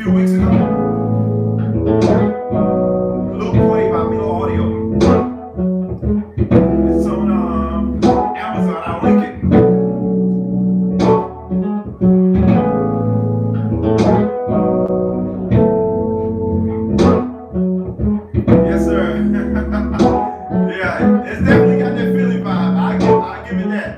few weeks ago. Luke played by Milo Audio. It's on Amazon. I'll link it. Yes, sir. Yeah, it's definitely got that Philly vibe. I give it that.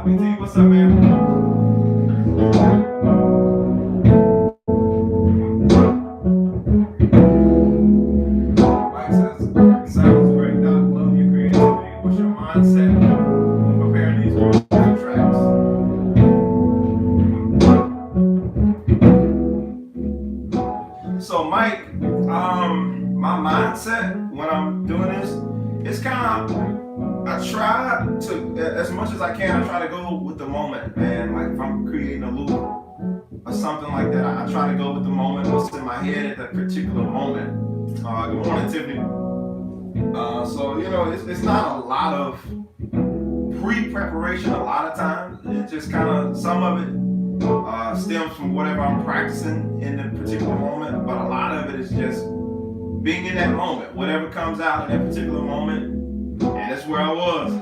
Floppy T, what's up, man? Mike says, sounds great, Doc. Love your creativity. What's your mindset when preparing these grooves and tracks? So, Mike, my mindset when I'm doing this, it's kind of, I try to, as much as I can, I try to go with the moment, man. Like if I'm creating a loop or something like that, I try to go with the moment, what's in my head at that particular moment. Good morning, Tiffany. So, it's not a lot of pre-preparation a lot of times. It just kind of, some of it stems from whatever I'm practicing in the particular moment, but a lot of it is just being in that moment, whatever comes out in that particular moment, and that's where I was.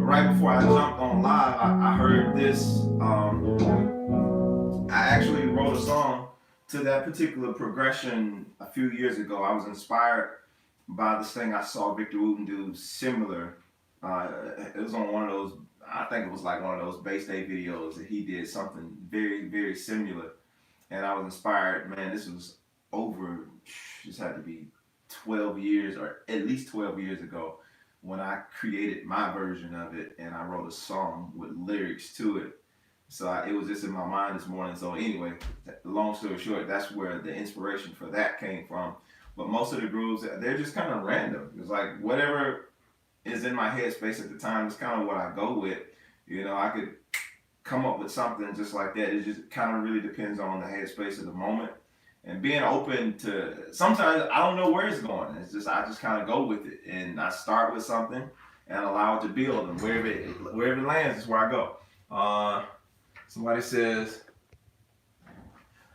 Right before I jumped on live, I heard this. I actually wrote a song to that particular progression a few years ago. I was inspired by this thing I saw Victor Wooten do similar. It was on one of those, I think it was like one of those Bay State videos that he did something very, very similar. And I was inspired, man, this was over, this had to be 12 years or at least 12 years ago when I created my version of it and I wrote a song with lyrics to it. So it was just in my mind this morning. So anyway, long story short, that's where the inspiration for that came from. But most of the grooves, they're just kind of random. It's like whatever is in my headspace at the time is kind of what I go with. I could come up with something just like that. It just kind of really depends on the headspace of the moment and being open to. Sometimes I don't know where it's going. It's just I just kind of go with it and I start with something and allow it to build, and wherever it lands is where I go. Somebody says,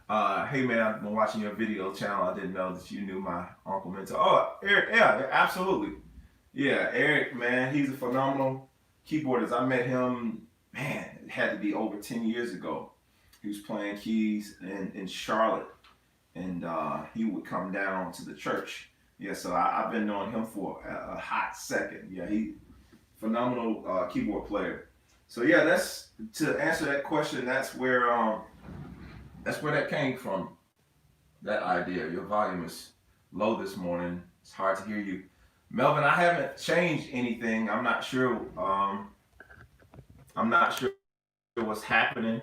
hey man, I've been watching your video channel. I didn't know that you knew my uncle mentor. Oh, Eric, yeah, absolutely. Yeah, Eric, man, he's a phenomenal keyboardist. I met him, man, it had to be over 10 years ago. He was playing keys in Charlotte, and he would come down to the church. Yeah, so I've been knowing him for a hot second. Yeah, he phenomenal keyboard player. So yeah, that's to answer that question. That's where that came from. That idea. Your volume is low this morning. It's hard to hear you, Melvin. I haven't changed anything. I'm not sure. I'm not sure what's happening.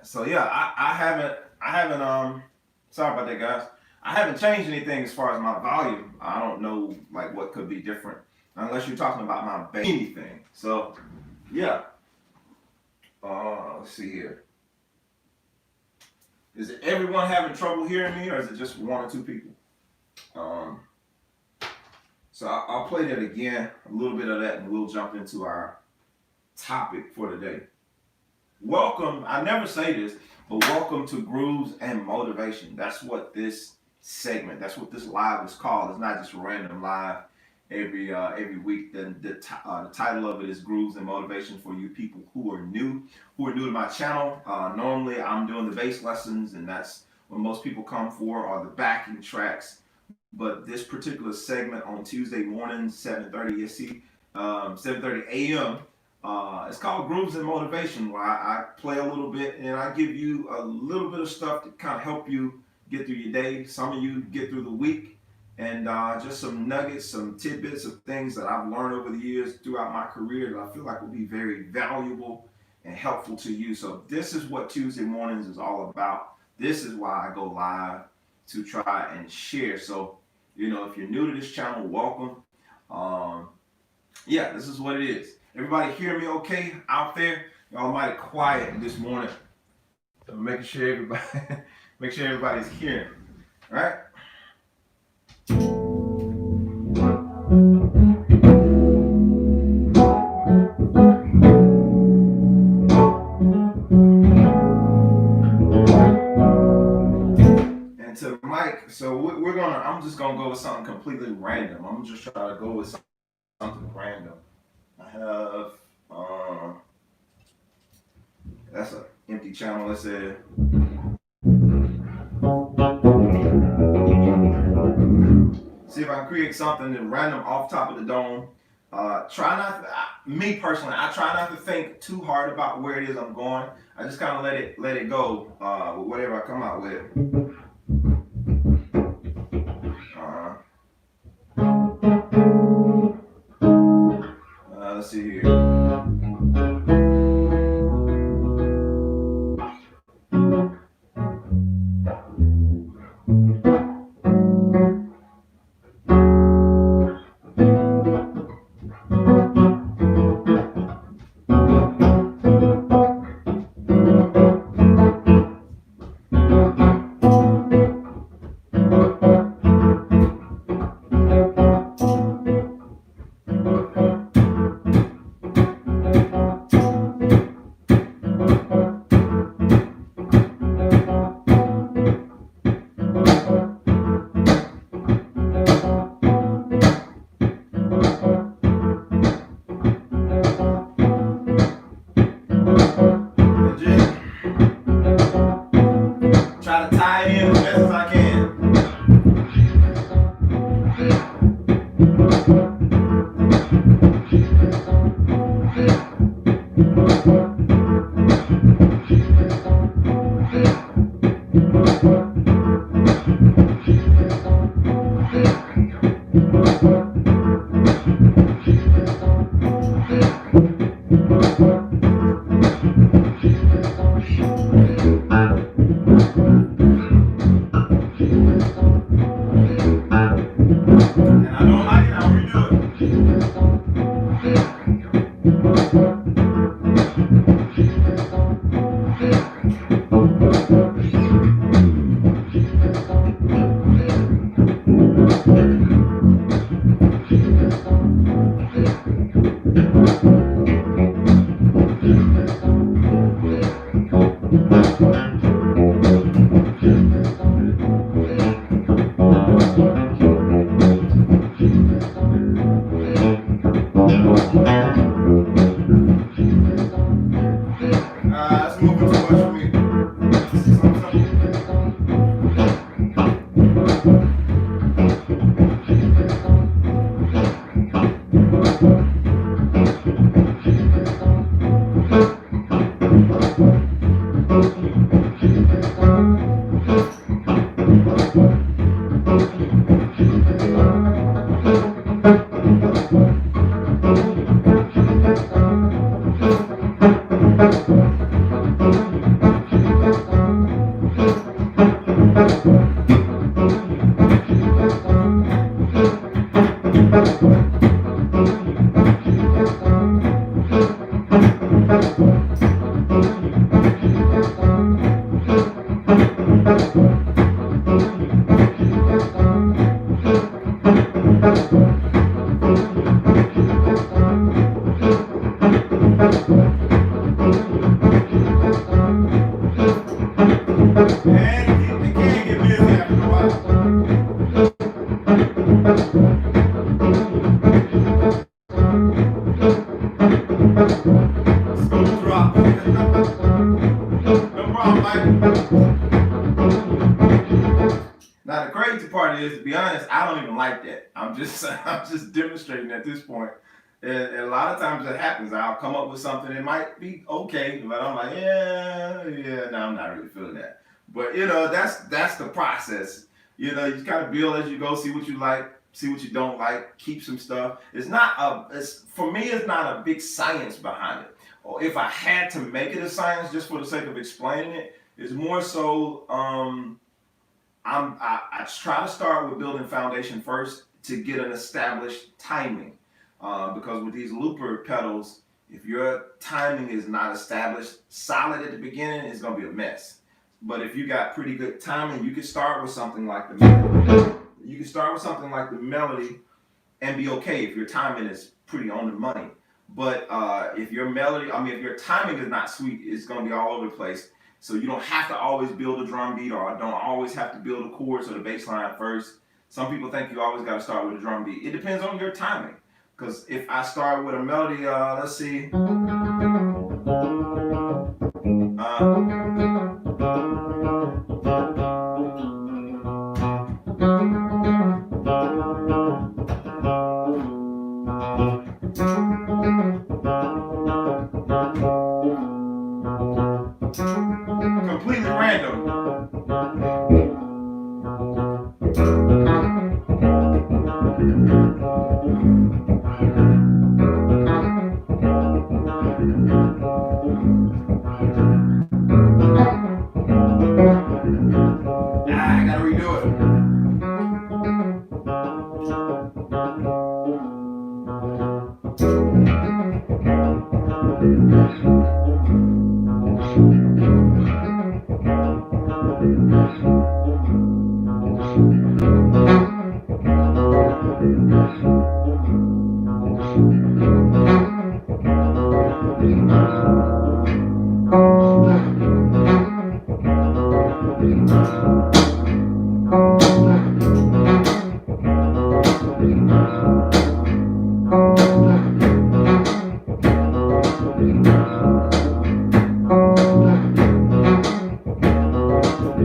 So yeah, I haven't. Sorry about that, guys. I haven't changed anything as far as my volume. I don't know like what could be different unless you're talking about my bass thing. So yeah. Let's see here. Is it everyone having trouble hearing me, or is it just one or two people? So I'll play that again, a little bit of that, and we'll jump into our topic for today. Welcome, I never say this, but welcome to Grooves and Motivation. That's what this segment, that's what this live is called. It's not just random live every week. The title of it is Grooves and Motivation for you people who are new to my channel. Normally I'm doing the bass lessons, and that's what most people come for, are the backing tracks. But this particular segment on Tuesday mornings, 7:30 SC, 7:30 a.m. It's called Grooves and Motivation, where I play a little bit and I give you a little bit of stuff to kind of help you get through your day. Some of you get through the week, and just some nuggets, some tidbits of things that I've learned over the years throughout my career that I feel like will be very valuable and helpful to you. So this is what Tuesday mornings is all about. this is why I go live, to try and share. So, if you're new to this channel, welcome. Yeah, this is what it is. Everybody hear me okay out there? Y'all mighty quiet this morning. So making sure everybody make sure everybody's hearing. All right? And to Mike, so I'm just gonna go with something completely random. I'm just trying to go with something random. I have that's an empty channel. Let's say see if I can create something random off top of the dome. Try not. Me personally, I try not to think too hard about where it is I'm going. I just kind of let it go with whatever I come out with. Let's see here. Try to tie it in as best as I can. That's moving too much for me. Now the crazy part is, to be honest, I don't even like that. I'm just demonstrating at this point. And a lot of times it happens. I'll come up with something. It might be okay, but I'm like, no, I'm not really feeling that. But that's the process. You just kind of build as you go, see what you like, see what you don't like, keep some stuff. For me, it's not a big science behind it. Or if I had to make it a science just for the sake of explaining it, It's more so I try to start with building foundation first to get an established timing, because with these looper pedals, if your timing is not established solid at the beginning, it's gonna be a mess. But if you got pretty good timing, you can start with something like the melody. You can start with something like the melody and be okay if your timing is pretty on the money. But if your melody, I mean, if your timing is not sweet, it's going to be all over the place. So you don't have to always build a drum beat, or don't always have to build a chorus or the bass line first. Some people think you always got to start with a drum beat. It depends on your timing. Because if I start with a melody, let's see. Completely random. I gotta redo it.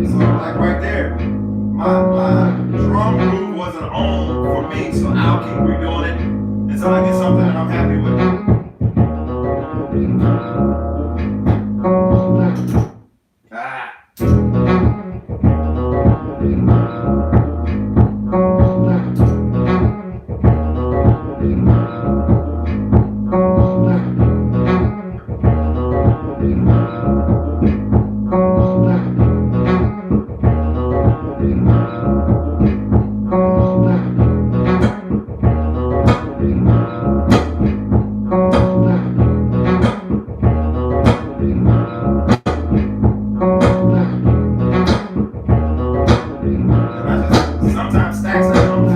So like right there, my drum groove wasn't on for me, so I'll keep redoing it until I get something that I'm happy with. Ah. Sometimes stacks that comes.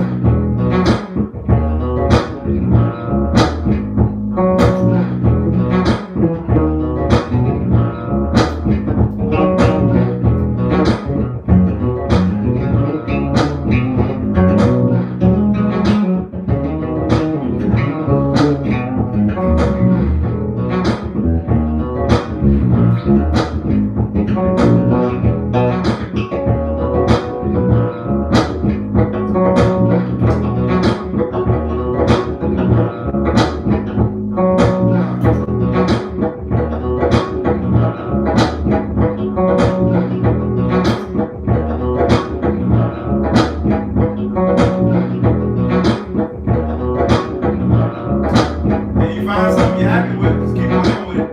And you find something you're happy with, just keep going with it.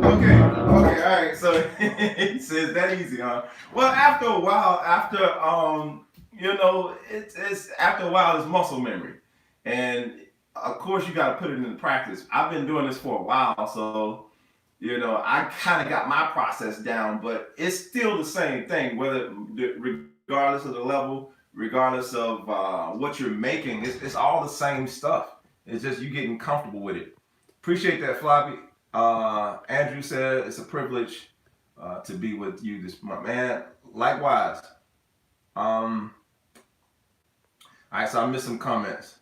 Okay, all right. So it says that easy, huh? Well, after a while, it's after a while, it's muscle memory, and of course you got to put it into practice. I've been doing this for a while, so I kind of got my process down, but it's still the same thing, regardless of the level, regardless of what you're making, it's all the same stuff. It's just you getting comfortable with it. Appreciate that, Floppy. Andrew said it's a privilege to be with you this month, man. Likewise. All right, so I missed some comments.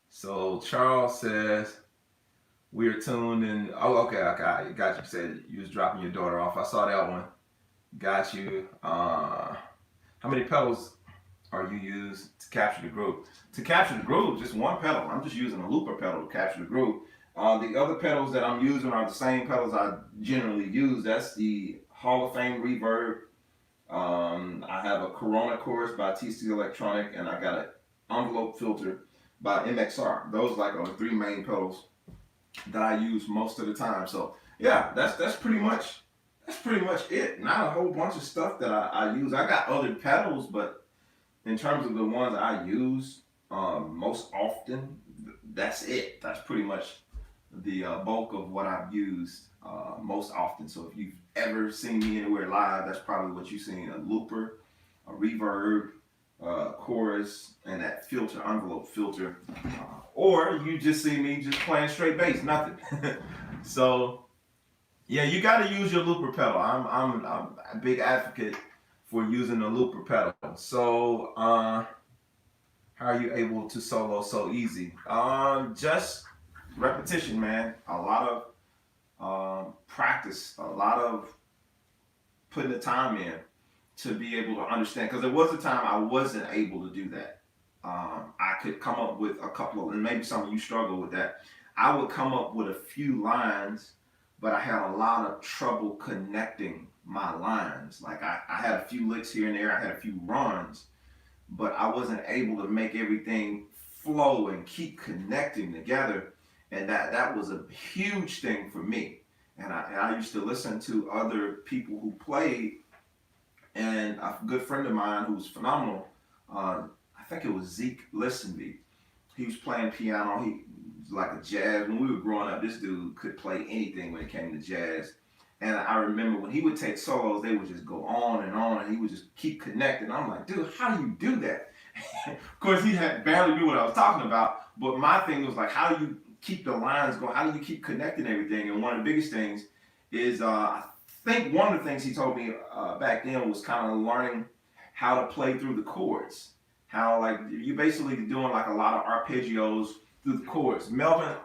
So Charles says, we were tuned and okay, I got you. Said you was dropping your daughter off. I saw that one. Got you. How many pedals are you use to capture the groove? To capture the groove, just one pedal. I'm just using a looper pedal to capture the groove. The other pedals that I'm using are the same pedals I generally use. That's the Hall of Fame reverb. I have a Corona chorus by TC Electronic, and I got an envelope filter by MXR. Those like are the three main pedals that I use most of the time. So yeah, that's pretty much it. Not a whole bunch of stuff that I use. I got other pedals, but in terms of the ones I use most often, that's it. That's pretty much the bulk of what I've used most often. So if you've ever seen me anywhere live, that's probably what you've seen: a looper, a reverb, chorus, and that filter, envelope filter. Or you just see me just playing straight bass, nothing. So yeah, you got to use your looper pedal. I'm a big advocate for using the looper pedal. So how are you able to solo so easy? Just repetition, man. A lot of practice, a lot of putting the time in to be able to understand. Because there was a time I wasn't able to do that. I could come up with a couple of, and maybe some of you struggle with that. I would come up with a few lines, but I had a lot of trouble connecting my lines. Like I had a few licks here and there, I had a few runs, but I wasn't able to make everything flow and keep connecting together. And that was a huge thing for me. And I used to listen to other people who played, and a good friend of mine who was phenomenal, I think it was Zeke Listenby. He was playing piano. He was like a jazz. When we were growing up, this dude could play anything when it came to jazz. And I remember when he would take solos, they would just go on, and he would just keep connecting. I'm like, dude, how do you do that? Of course, he had barely knew what I was talking about. But my thing was like, how do you keep the lines going? How do you keep connecting everything? And one of the biggest things is, I think one of the things he told me back then was kind of learning how to play through the chords. How like you basically doing like a lot of arpeggios through the chords. Melvin,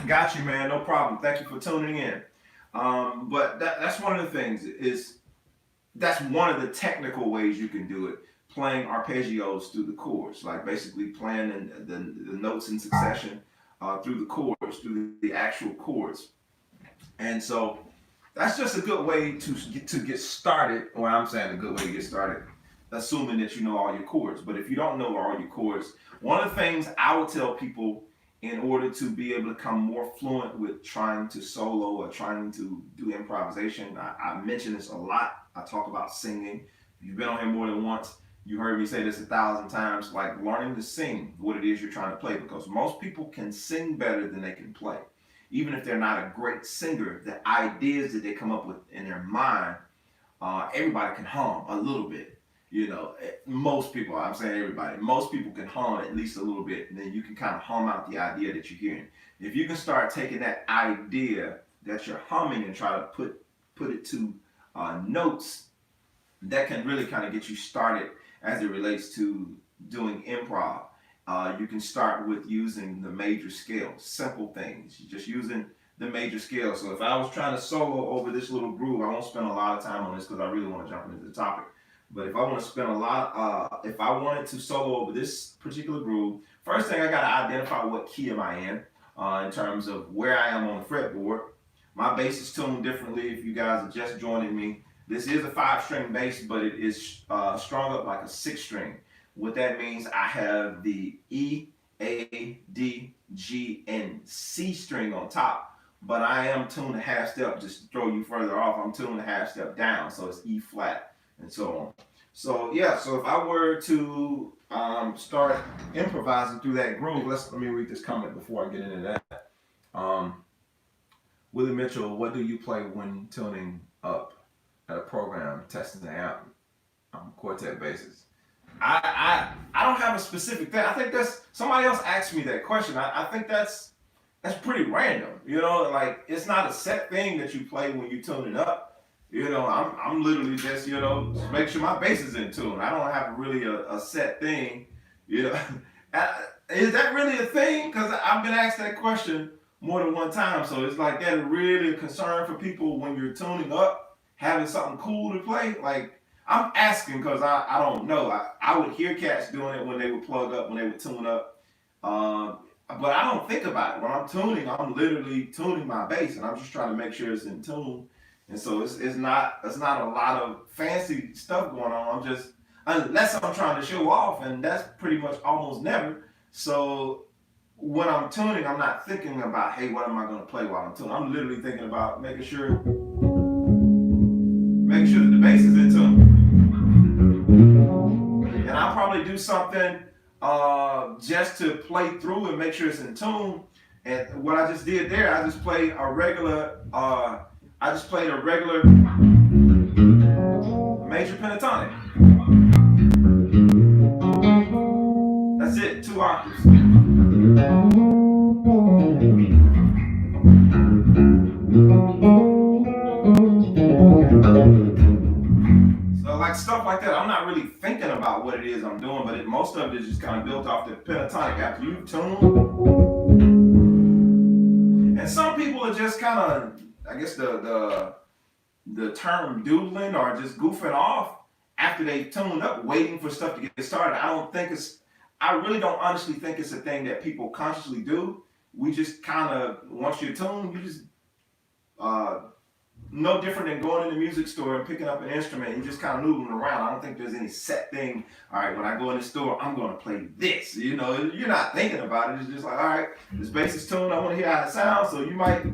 got you, man. No problem. Thank you for tuning in. But that's one of the things is that's one of the technical ways you can do it. Playing arpeggios through the chords, like basically playing the notes in succession through the chords, through the actual chords. And so that's just a good way to get started. Or I'm saying a good way to get started, assuming that you know all your chords. But if you don't know all your chords, one of the things I would tell people in order to be able to become more fluent with trying to solo or trying to do improvisation, I mention this a lot. I talk about singing. If you've been on here more than once, you heard me say this 1,000 times, like learning to sing what it is you're trying to play, because most people can sing better than they can play. Even if they're not a great singer, the ideas that they come up with in their mind, everybody can hum a little bit. You know, most people, I'm saying everybody, most people can hum at least a little bit, and then you can kind of hum out the idea that you're hearing. If you can start taking that idea that you're humming and try to put it to notes, that can really kind of get you started as it relates to doing improv. You can start with using the major scale, simple things. You're just using the major scale. So if I was trying to solo over this little groove, I won't spend a lot of time on this because I really want to jump into the topic. But if I want to spend a lot, if I wanted to solo over this particular groove, first thing I got to identify what key am I in terms of where I am on the fretboard. My bass is tuned differently. If you guys are just joining me, this is a 5-string bass, but it is strung up like a 6-string. What that means, I have the E, A, D, G, and C string on top, but I am tuned a half step, just to throw you further off, I'm tuned a half step down, so it's E flat, and so on. So yeah, so if I were to start improvising through that groove, let me read this comment before I get into that. Willie Mitchell, what do you play when tuning up at a program, testing the amp, quartet basses? I don't have a specific thing. I think that's somebody else asked me that question. I think that's pretty random. You know, like it's not a set thing that you play when you tune it up. You know, I'm literally just, you know, just make sure my bass is in tune. I don't have really a set thing. You know, is that really a thing? Because I've been asked that question more than one time. So it's like that really a concern for people when you're tuning up, having something cool to play. Like I'm asking because I don't know. I would hear cats doing it when they would plug up, when they would tune up. But I don't think about it. When I'm tuning, I'm literally tuning my bass and I'm just trying to make sure it's in tune. And so it's not a lot of fancy stuff going on. I'm just, unless I'm trying to show off, and that's pretty much almost never. So when I'm tuning, I'm not thinking about, hey, what am I going to play while I'm tuning? I'm literally thinking about making sure that the bass is in tune. And I'll probably do something just to play through and make sure it's in tune. And what I just did there, I just played a regular, major pentatonic. That's it, 2 octaves. So like stuff like that, I'm not really thinking about what it is I'm doing, but most of it is just kind of built off the pentatonic after you tune. And some people are just kind of, I guess the term doodling or just goofing off after they tuned up, waiting for stuff to get started. I really don't honestly think it's a thing that people consciously do. We just kind of, once you're tuned, you just, uh, no different than going in the music store and picking up an instrument. You just kind of noodling around. I don't think there's any set thing. All right, when I go in the store, I'm going to play this. You know, you're not thinking about it. It's just like, all right, this bass is tuned. I want to hear how it sounds. So you might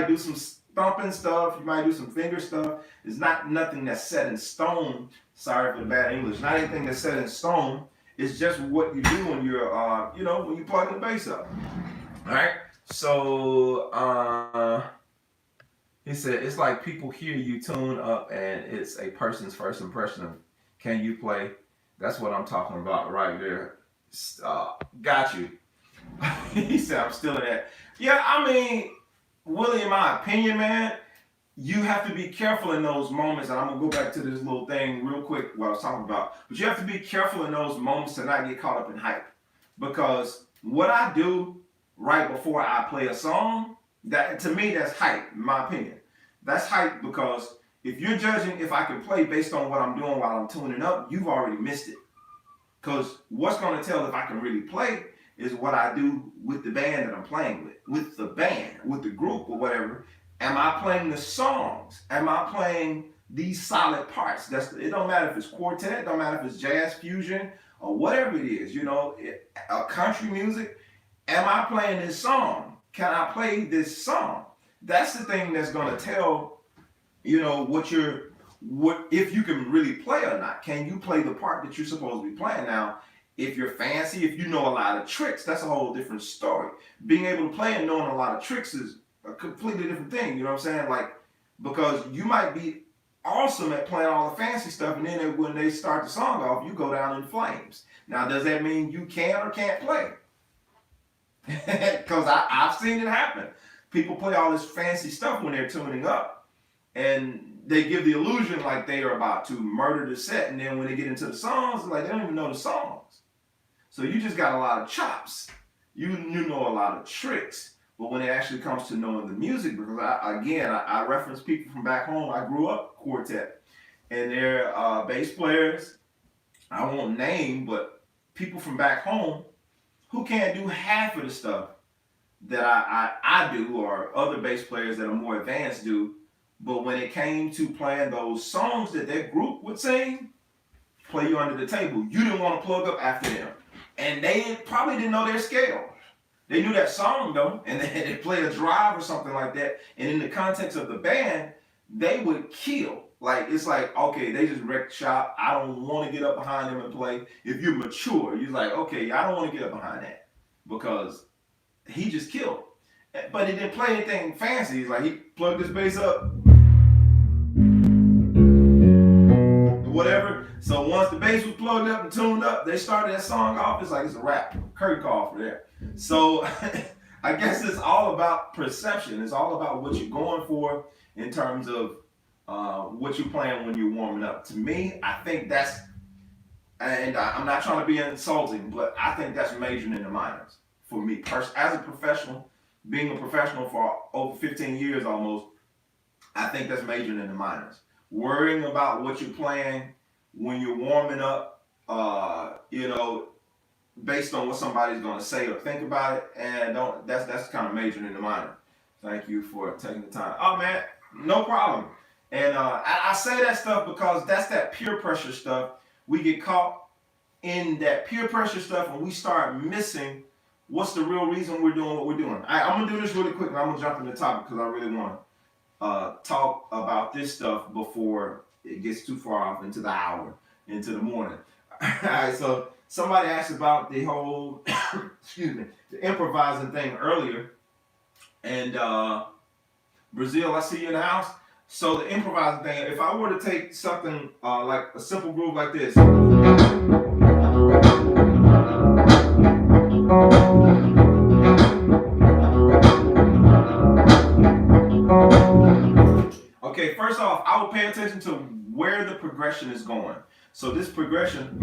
do some stomping stuff. You might do some finger stuff. It's not nothing that's set in stone. Sorry for the bad English. Not anything that's set in stone. It's just what you do when you're, when you plug the bass up. All right. So, he said, it's like people hear you tune up and it's a person's first impression of, can you play? That's what I'm talking about right there. Got you. He said, I'm still in that. Yeah, I mean, Willie, in my opinion, man, you have to be careful in those moments. And I'm going to go back to this little thing real quick, what I was talking about. But you have to be careful in those moments to not get caught up in hype. Because what I do right before I play a song, that to me, that's hype, in my opinion. That's hype because if you're judging if I can play based on what I'm doing while I'm tuning up, you've already missed it. Because what's going to tell if I can really play is what I do with the band that I'm playing with the band, with the group or whatever. Am I playing the songs? Am I playing these solid parts? It don't matter if it's quartet, it don't matter if it's jazz fusion or whatever it is, a country music. Am I playing this song? Can I play this song? That's the thing that's going to tell, what if you can really play or not. Can you play the part that you're supposed to be playing? Now, if you're fancy, if you know a lot of tricks, that's a whole different story. Being able to play and knowing a lot of tricks is a completely different thing. You know what I'm saying? Like, because you might be awesome at playing all the fancy stuff, and then when they start the song off, you go down in flames. Now, does that mean you can or can't play? Because I've seen it happen. People play all this fancy stuff when they're tuning up, and they give the illusion like they are about to murder the set, and then when they get into the songs, like they don't even know the songs. So you just got a lot of chops. You know a lot of tricks, but when it actually comes to knowing the music, because I reference people from back home. I grew up quartet, and they're bass players. I won't name, but people from back home who can't do half of the stuff that I do, or other bass players that are more advanced do. But when it came to playing those songs that their group would sing, play you under the table, you didn't want to plug up after them. And they probably didn't know their scale. They knew that song though, and they play a drive or something like that. And in the context of the band, they would kill. Like, it's like, okay, they just wrecked shop. I don't want to get up behind them and play. If you're mature, you're like, okay, I don't want to get up behind that because he just killed. But he didn't play anything fancy. He's like, he plugged his bass up, whatever. So once the bass was plugged up and tuned up, they started that song off. It's like it's a rap, curtain call for there. So I guess it's all about perception. It's all about what you're going for in terms of what you're playing when you're warming up. To me, I think that's, and I'm not trying to be insulting, but I think that's majoring in the minors for me. As a professional, being a professional for over 15 years almost, I think that's majoring in the minors. Worrying about what you're playing when you're warming up, based on what somebody's going to say or think about it, and don't. That's kind of majoring in the minor. Thank you for taking the time. Oh man, no problem. And I say that stuff because that's that peer pressure stuff. We get caught in that peer pressure stuff, and we start missing what's the real reason we're doing what we're doing. I'm gonna do this really quick, and I'm gonna jump in the topic because I really want to talk about this stuff before it gets too far off into the hour, into the morning. All right, so somebody asked about the whole, excuse me, the improvising thing earlier, and Brazil, I see you in the house. So the improvising thing, if I were to take something like a simple groove like this. Okay, first off, I will pay attention to where the progression is going. So this progression,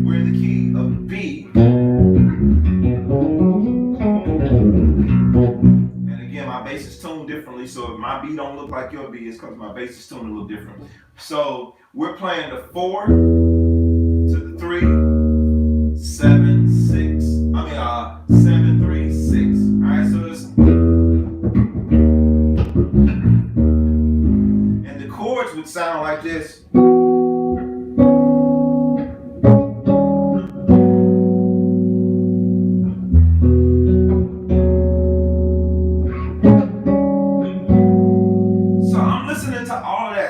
we're in the key of B. And again, my bass is tuned differently, so if my B don't look like your B, it's because my bass is tuned a little different. So we're playing the 4 to the 3, 7, 6. 7, 3, 6. All right, so this. And the chords would sound like this.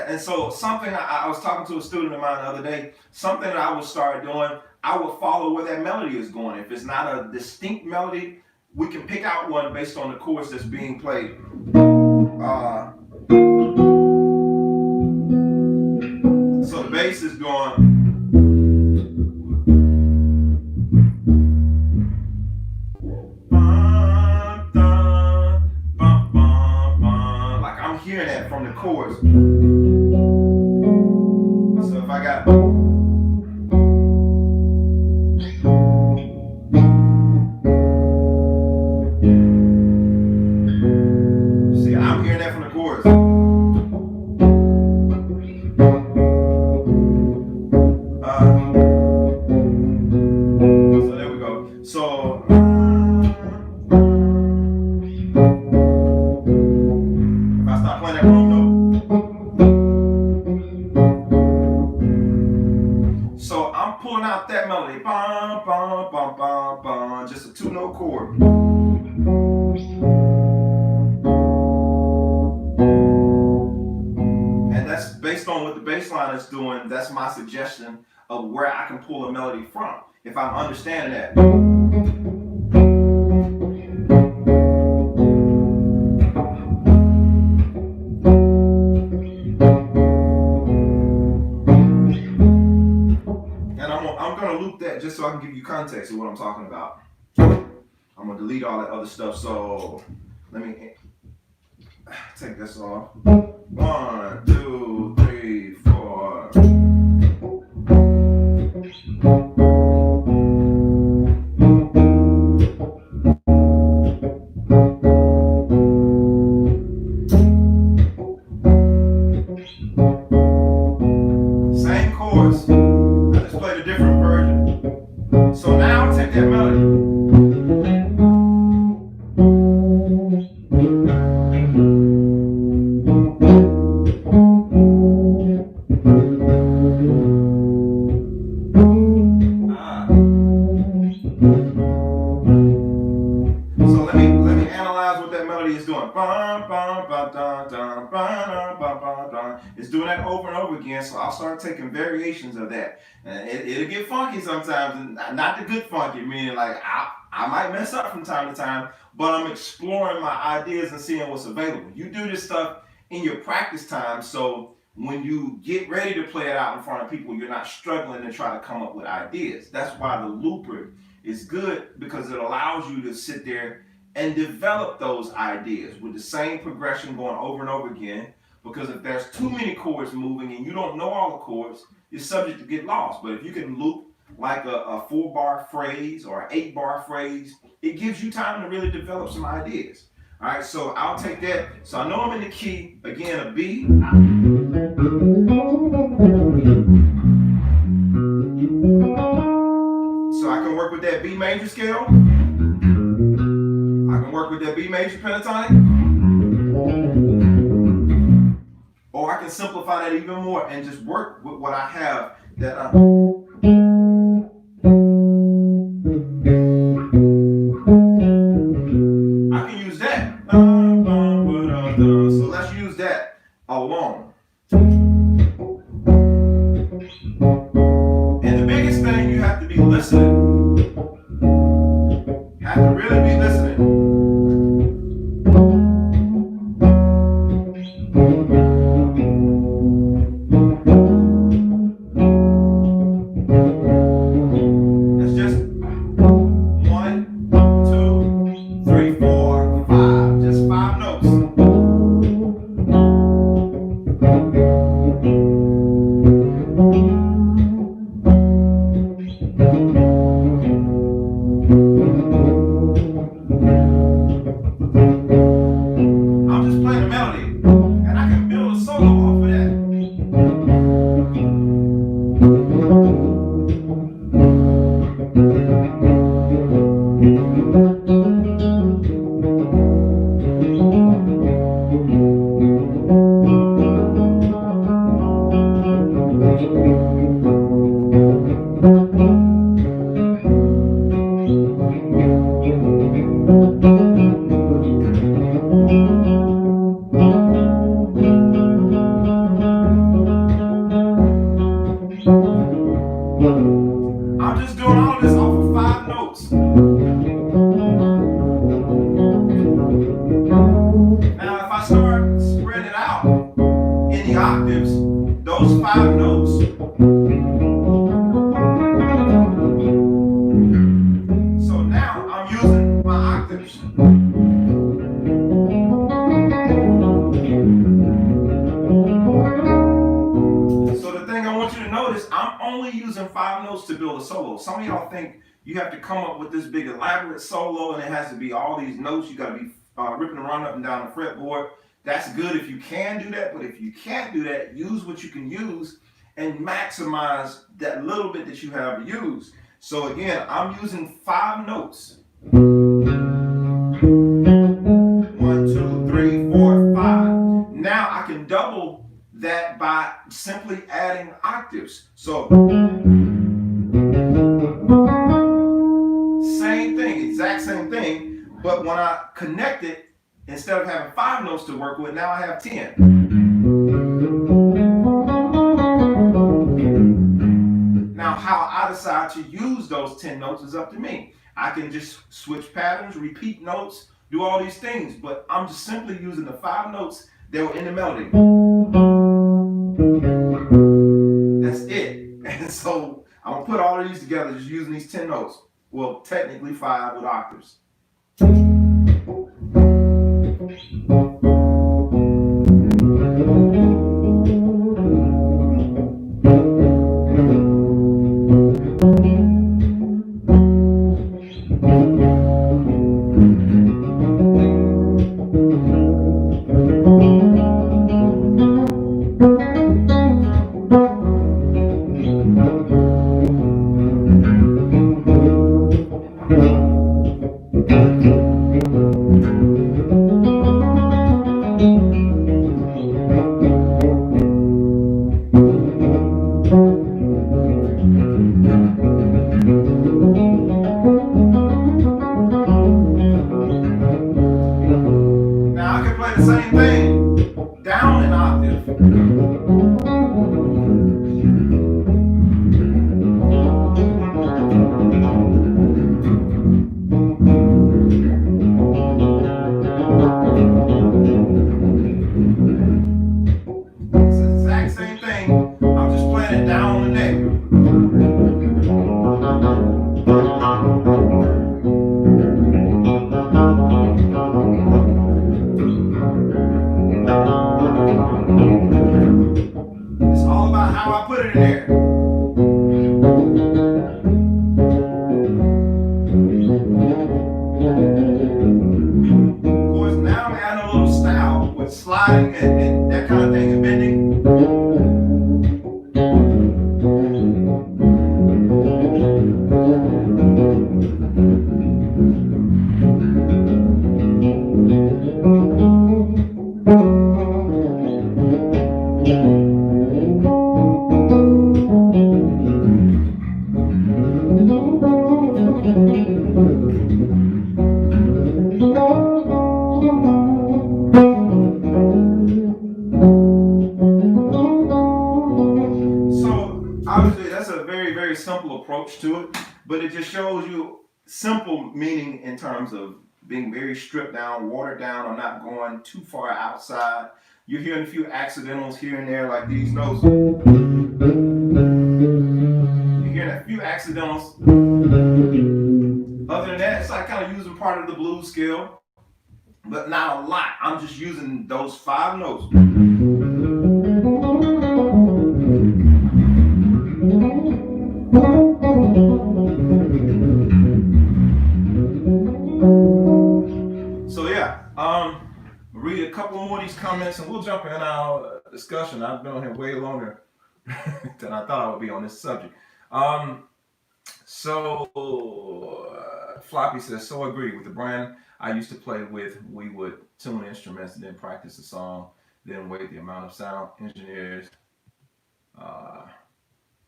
And so something I was talking to a student of mine the other day, something that I would start doing, I would follow where that melody is going. If it's not a distinct melody, we can pick out one based on the chords that's being played. So the bass is going. Like I'm hearing that from the chords. So if I got. See, I'm hearing that from the chords. So there we go. So. If I stop playing that wrong note. So I'm pulling out that melody, bum, bum, bum, bum, bum, just a 2-note chord. And that's based on what the bass line is doing. That's my suggestion of where I can pull a melody from, if I'm understanding that. I'm going to loop that just so I can give you context of what I'm talking about. I'm going to delete all that other stuff. So let me take this off. 1, 2, 3, 4. Same chords. Played a different version. So now take that melody. So let me analyze what that melody is doing. It's doing that over and over again, so I'll start taking variations of that. And it'll get funky sometimes, and not the good funky, meaning like I might mess up from time to time, but I'm exploring my ideas and seeing what's available. You do this stuff in your practice time, so when you get ready to play it out in front of people, you're not struggling to try to come up with ideas. That's why the looper is good, because it allows you to sit there and develop those ideas with the same progression going over and over again. Because if there's too many chords moving and you don't know all the chords, you're subject to get lost. But if you can loop like a 4-bar phrase or an 8-bar phrase, it gives you time to really develop some ideas. All right, so I'll take that. So I know I'm in the key, again, a B. So I can work with that B major scale. I can work with that B major pentatonic. Or I can simplify that even more and just work with what I have that I can use that. So let's use that alone. And the biggest thing, you have to be listening. You have to really be listening. That's just 1, 2, 3, 4, 5. Just 5 notes. I'm just playing a melody, and I can build a solo off of that. I'm just doing all of this off of 5 notes. Now, if I start spreading it out in the octaves, those 5 notes, so now I'm using my octaves. So the thing I want you to notice, I'm only using 5 notes to build a solo. Some of y'all think you have to come up with this big elaborate solo and it has to be all these notes. You got to be ripping around up and down the fretboard. That's good if you can do that, but if you can't do that, use what you can use and maximize that little bit that you have to use. So again, I'm using 5 notes. 1, 2, 3, 4, 5. Now I can double that by simply adding octaves. So same thing, exact same thing, but when I connect it, instead of having 5 notes to work with, now I have 10. Now how I decide to use those 10 notes is up to me. I can just switch patterns, repeat notes, do all these things, but I'm just simply using the 5 notes that were in the melody. That's it. And so I'm gonna put all of these together just using these 10 notes. Well, technically 5 with octaves. Now I can play the same thing down an octave. It's the exact same thing. I'm just playing it down the neck. It's all about how I put it in there. and that kind of thing, and bending. So obviously that's a very, very simple approach to it, but it just shows you simple meaning in terms of being very stripped down, watered down, or not going too far outside. You're hearing a few accidentals here and there, like these notes. You're hearing a few accidentals. Other than that, it's like kind of using part of the blues scale, but not a lot. I'm just using those 5 notes. So yeah, read a couple more of these comments and we'll jump in our discussion. I've been on here way longer than I thought I would be on this subject. Floppy says, so agree with the brand I used to play with. We would tune instruments and then practice the song, then wait. The amount of sound engineers uh,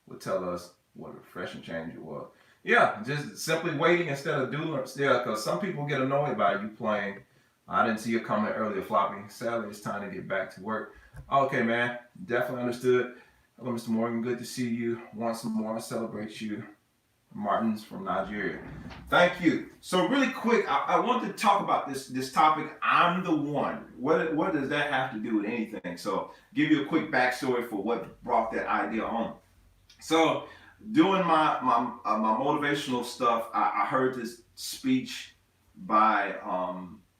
would tell us what a refreshing change it was. Yeah, just simply waiting instead of doing it. Yeah, because some people get annoyed by you playing. I didn't see your comment earlier, Floppy. Sadly, it's time to get back to work. Okay, man. Definitely understood. Hello, Mr. Morgan. Good to see you once more. Celebrate you. Martin's from Nigeria. Thank you. So really quick, I want to talk about this topic. I'm the one. What does that have to do with anything? So give you a quick backstory for what brought that idea on. So doing my motivational stuff, I heard this speech by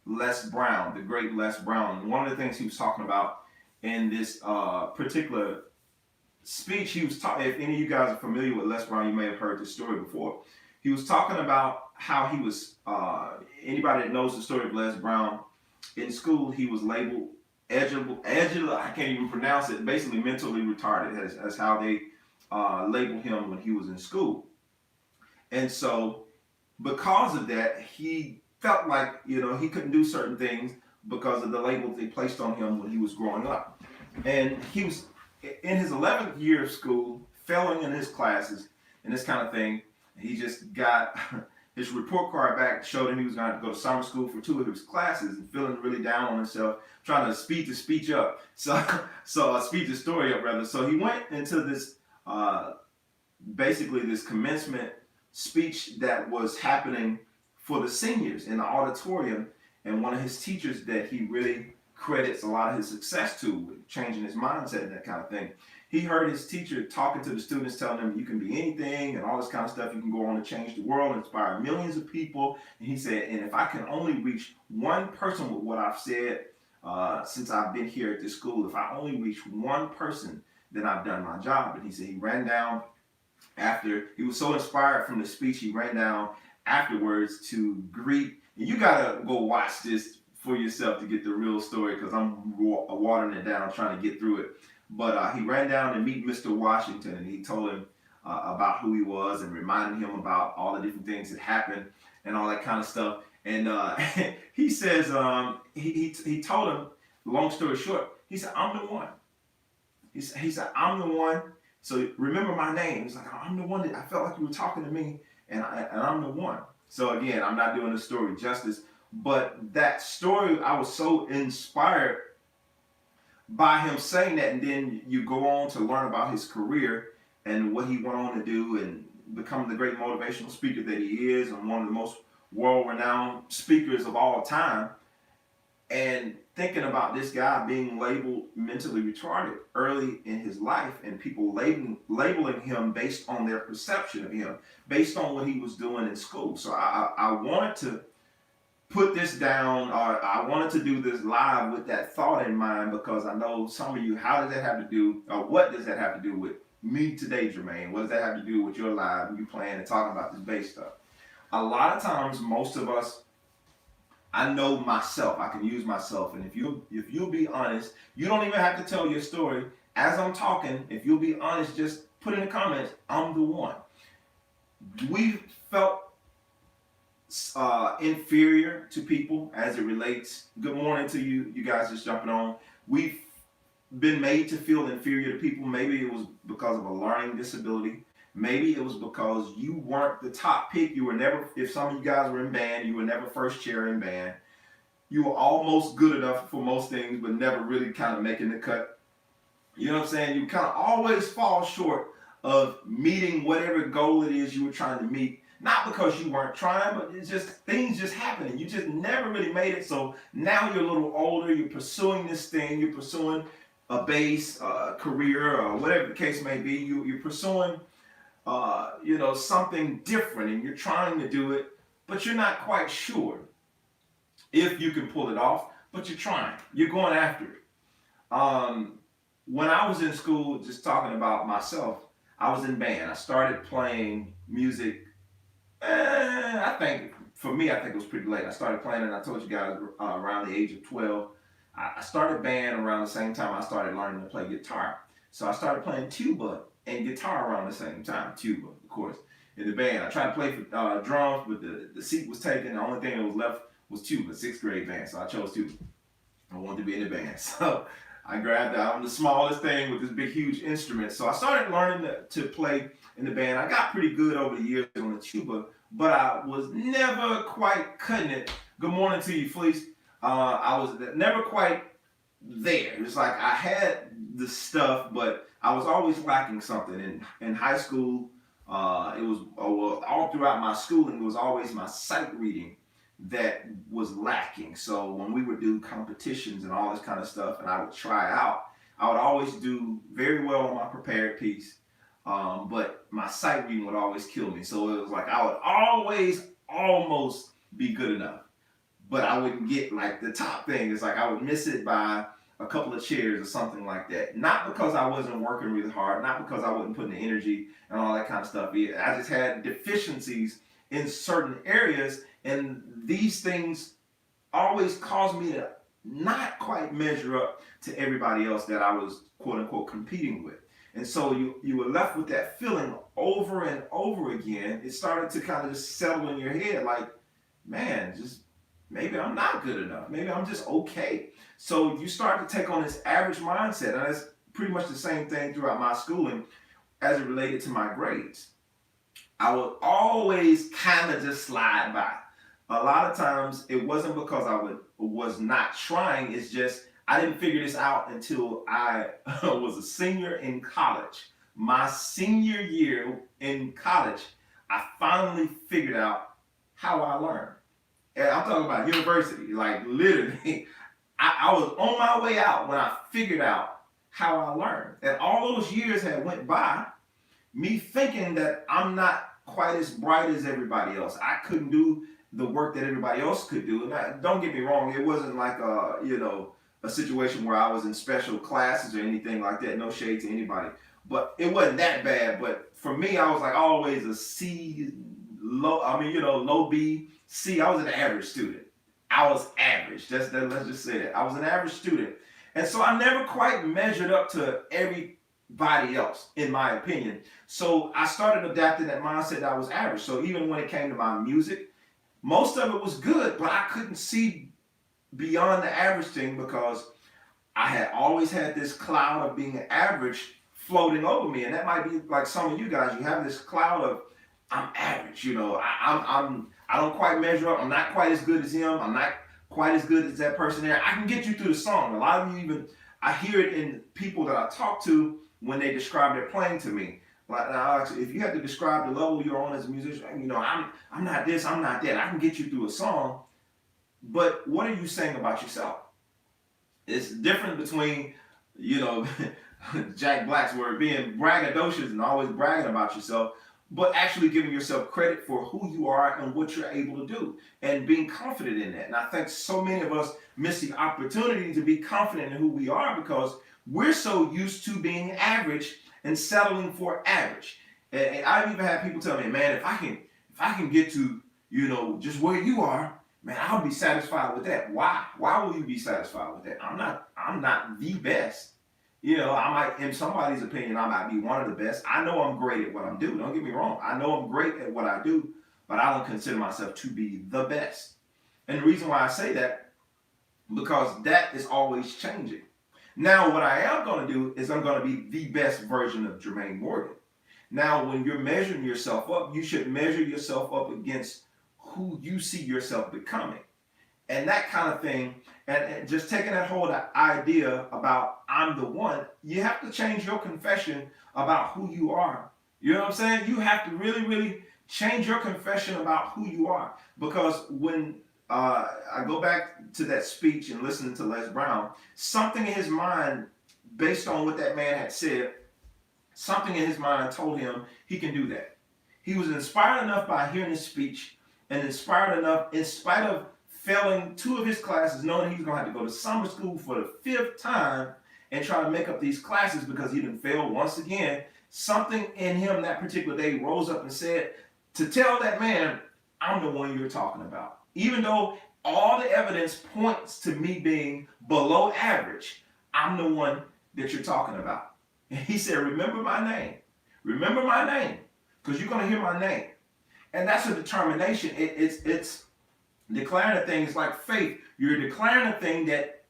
Les Brown, the great Les Brown. One of the things he was talking about in this particular speech, he was talking. If any of you guys are familiar with Les Brown, you may have heard this story before. He was talking about how he was. Anybody that knows the story of Les Brown, in school he was labeled eduble. I can't even pronounce it. Basically, mentally retarded. As how they labeled him when he was in school. And so, because of that, he felt like he couldn't do certain things because of the labels they placed on him when he was growing up. And he was in his 11th year of school, failing in his classes and this kind of thing. He just got his report card back, showed him he was going to have to go to summer school for 2 of his classes, and feeling really down on himself, trying to speed the speech up. So speed the story up rather. So he went into this basically this commencement speech that was happening for the seniors in the auditorium, and one of his teachers that he really credits a lot of his success to, changing his mindset and that kind of thing. He heard his teacher talking to the students, telling them you can be anything and all this kind of stuff. You can go on to change the world, inspire millions of people. And he said, and if I can only reach one person with what I've said since I've been here at this school, if I only reach one person, then I've done my job. And he said he ran down after he was so inspired from the speech, he ran down afterwards to greet. And you gotta go watch this for yourself to get the real story, because I'm watering it down trying to get through it. But he ran down to meet Mr. Washington, and he told him about who he was and reminded him about all the different things that happened and all that kind of stuff. And he says he told him, long story short, he said, I'm the one. He said, I'm the one. So remember my name. He's like, I'm the one that I felt like you were talking to me, and I'm the one. So again, I'm not doing the story justice, but that story, I was so inspired by him saying that. And then you go on to learn about his career and what he went on to do and become the great motivational speaker that he is, and one of the most world-renowned speakers of all time. And thinking about this guy being labeled mentally retarded early in his life, and people labeling him based on their perception of him, based on what he was doing in school. So I wanted to put this down, or I wanted to do this live with that thought in mind, because I know some of you, how does that have to do, or what does that have to do with me today, Jermaine? What does that have to do with your live, you playing and talking about this bass stuff? A lot of times, most of us, I know myself. I can use myself. And if you'll be honest, you don't even have to tell your story. As I'm talking, if you'll be honest, just put in the comments, I'm the one. We felt inferior to people as it relates. Good morning to you guys just jumping on. We've been made to feel inferior to people. Maybe it was because of a learning disability. Maybe it was because you weren't the top pick. You were never, if some of you guys were in band, you were never first chair in band. You were almost good enough for most things, but never really kind of making the cut. You know what I'm saying? You kind of always fall short of meeting whatever goal it is you were trying to meet. Not because you weren't trying, but it's just things just happening. You just never really made it. So now you're a little older. You're pursuing this thing. You're pursuing a base, career, or whatever the case may be. You're pursuing, something different, and you're trying to do it, but you're not quite sure if you can pull it off. But you're trying. You're going after it. When I was in school, just talking about myself, I was in band. I started playing music. I think for me, I think it was pretty late. I started playing, and I told you guys around the age of 12. I started band around the same time I started learning to play guitar. So I started playing tuba and guitar around the same time. Tuba, of course, in the band. I tried to play for drums, but the seat was taken. The only thing that was left was tuba, 6th grade band. So I chose tuba. I wanted to be in the band. So I grabbed that. I'm the smallest thing with this big, huge instrument. So I started learning to play in the band. I got pretty good over the years on the tuba, but I was never quite cutting it. Good morning to you, Fleece. I was never quite there. It was like I had the stuff, but I was always lacking something. In high school, it was all throughout my schooling, it was always my sight reading that was lacking. So when we would do competitions and all this kind of stuff, and I would try out, I would always do very well on my prepared piece, but my sight reading would always kill me. So it was like I would always almost be good enough, but I wouldn't get like the top thing. It's like I would miss it by a couple of chairs or something like that. Not because I wasn't working really hard, not because I wasn't putting the energy and all that kind of stuff. I just had deficiencies in certain areas, and these things always caused me to not quite measure up to everybody else that I was quote unquote competing with. And so you were left with that feeling over and over again. It started to kind of just settle in your head like, man, just maybe I'm not good enough. Maybe I'm just okay. So you start to take on this average mindset. And that's pretty much the same thing throughout my schooling as it related to my grades. I would always kind of just slide by. A lot of times it wasn't because I was not trying. It's just I didn't figure this out until I was a senior in college. My senior year in college, I finally figured out how I learned. And I'm talking about university, like literally. I was on my way out when I figured out how I learned. And all those years had went by, me thinking that I'm not quite as bright as everybody else. I couldn't do the work that everybody else could do. And don't get me wrong, it wasn't like a situation where I was in special classes or anything like that. No shade to anybody, but it wasn't that bad. But for me, I was like always a C, low B, C. I was an average student. I was average. Let's just say that. I was an average student. And so I never quite measured up to everybody else, in my opinion. So I started adapting that mindset that I was average. So even when it came to my music, most of it was good, but I couldn't see beyond the average thing because I had always had this cloud of being average floating over me. And that might be like some of you guys. You have this cloud of I'm average. I don't quite measure up. I'm not quite as good as him. I'm not quite as good as that person there. I can get you through the song. A lot of you even, I hear it in people that I talk to when they describe their playing to me. Like, Alex, if you had to describe the level you're on as a musician, I'm not this, I'm not that. I can get you through a song. But what are you saying about yourself? It's different between, Jack Black's word, being braggadocious and always bragging about yourself, but actually giving yourself credit for who you are and what you're able to do and being confident in that. And I think so many of us miss the opportunity to be confident in who we are because we're so used to being average and settling for average. And I've even had people tell me, man, if I can get to, just where you are, Man, I'll be satisfied with that. Why? Why will you be satisfied with that? I'm not the best. You know, I might, in somebody's opinion, I might be one of the best. I know I'm great at what I'm doing. Don't get me wrong. I know I'm great at what I do, but I don't consider myself to be the best. And the reason why I say that, because that is always changing. Now, what I am going to do is I'm going to be the best version of Jermaine Morgan. Now, when you're measuring yourself up, you should measure yourself up against who you see yourself becoming. And that kind of thing, and just taking that whole idea about I'm the one, you have to change your confession about who you are. You know what I'm saying? You have to really, really change your confession about who you are. Because when I go back to that speech and listening to Les Brown, something in his mind, based on what that man had said, something in his mind told him he can do that. He was inspired enough by hearing his speech, and inspired enough, in spite of failing 2 of his classes, knowing he was going to have to go to summer school for the 5th time and try to make up these classes because he didn't fail once again. Something in him that particular day rose up and said, to tell that man, I'm the one you're talking about. Even though all the evidence points to me being below average, I'm the one that you're talking about. And he said, remember my name. Remember my name, because you're going to hear my name. And that's a determination. It's declaring a thing. It's like faith. You're declaring a thing that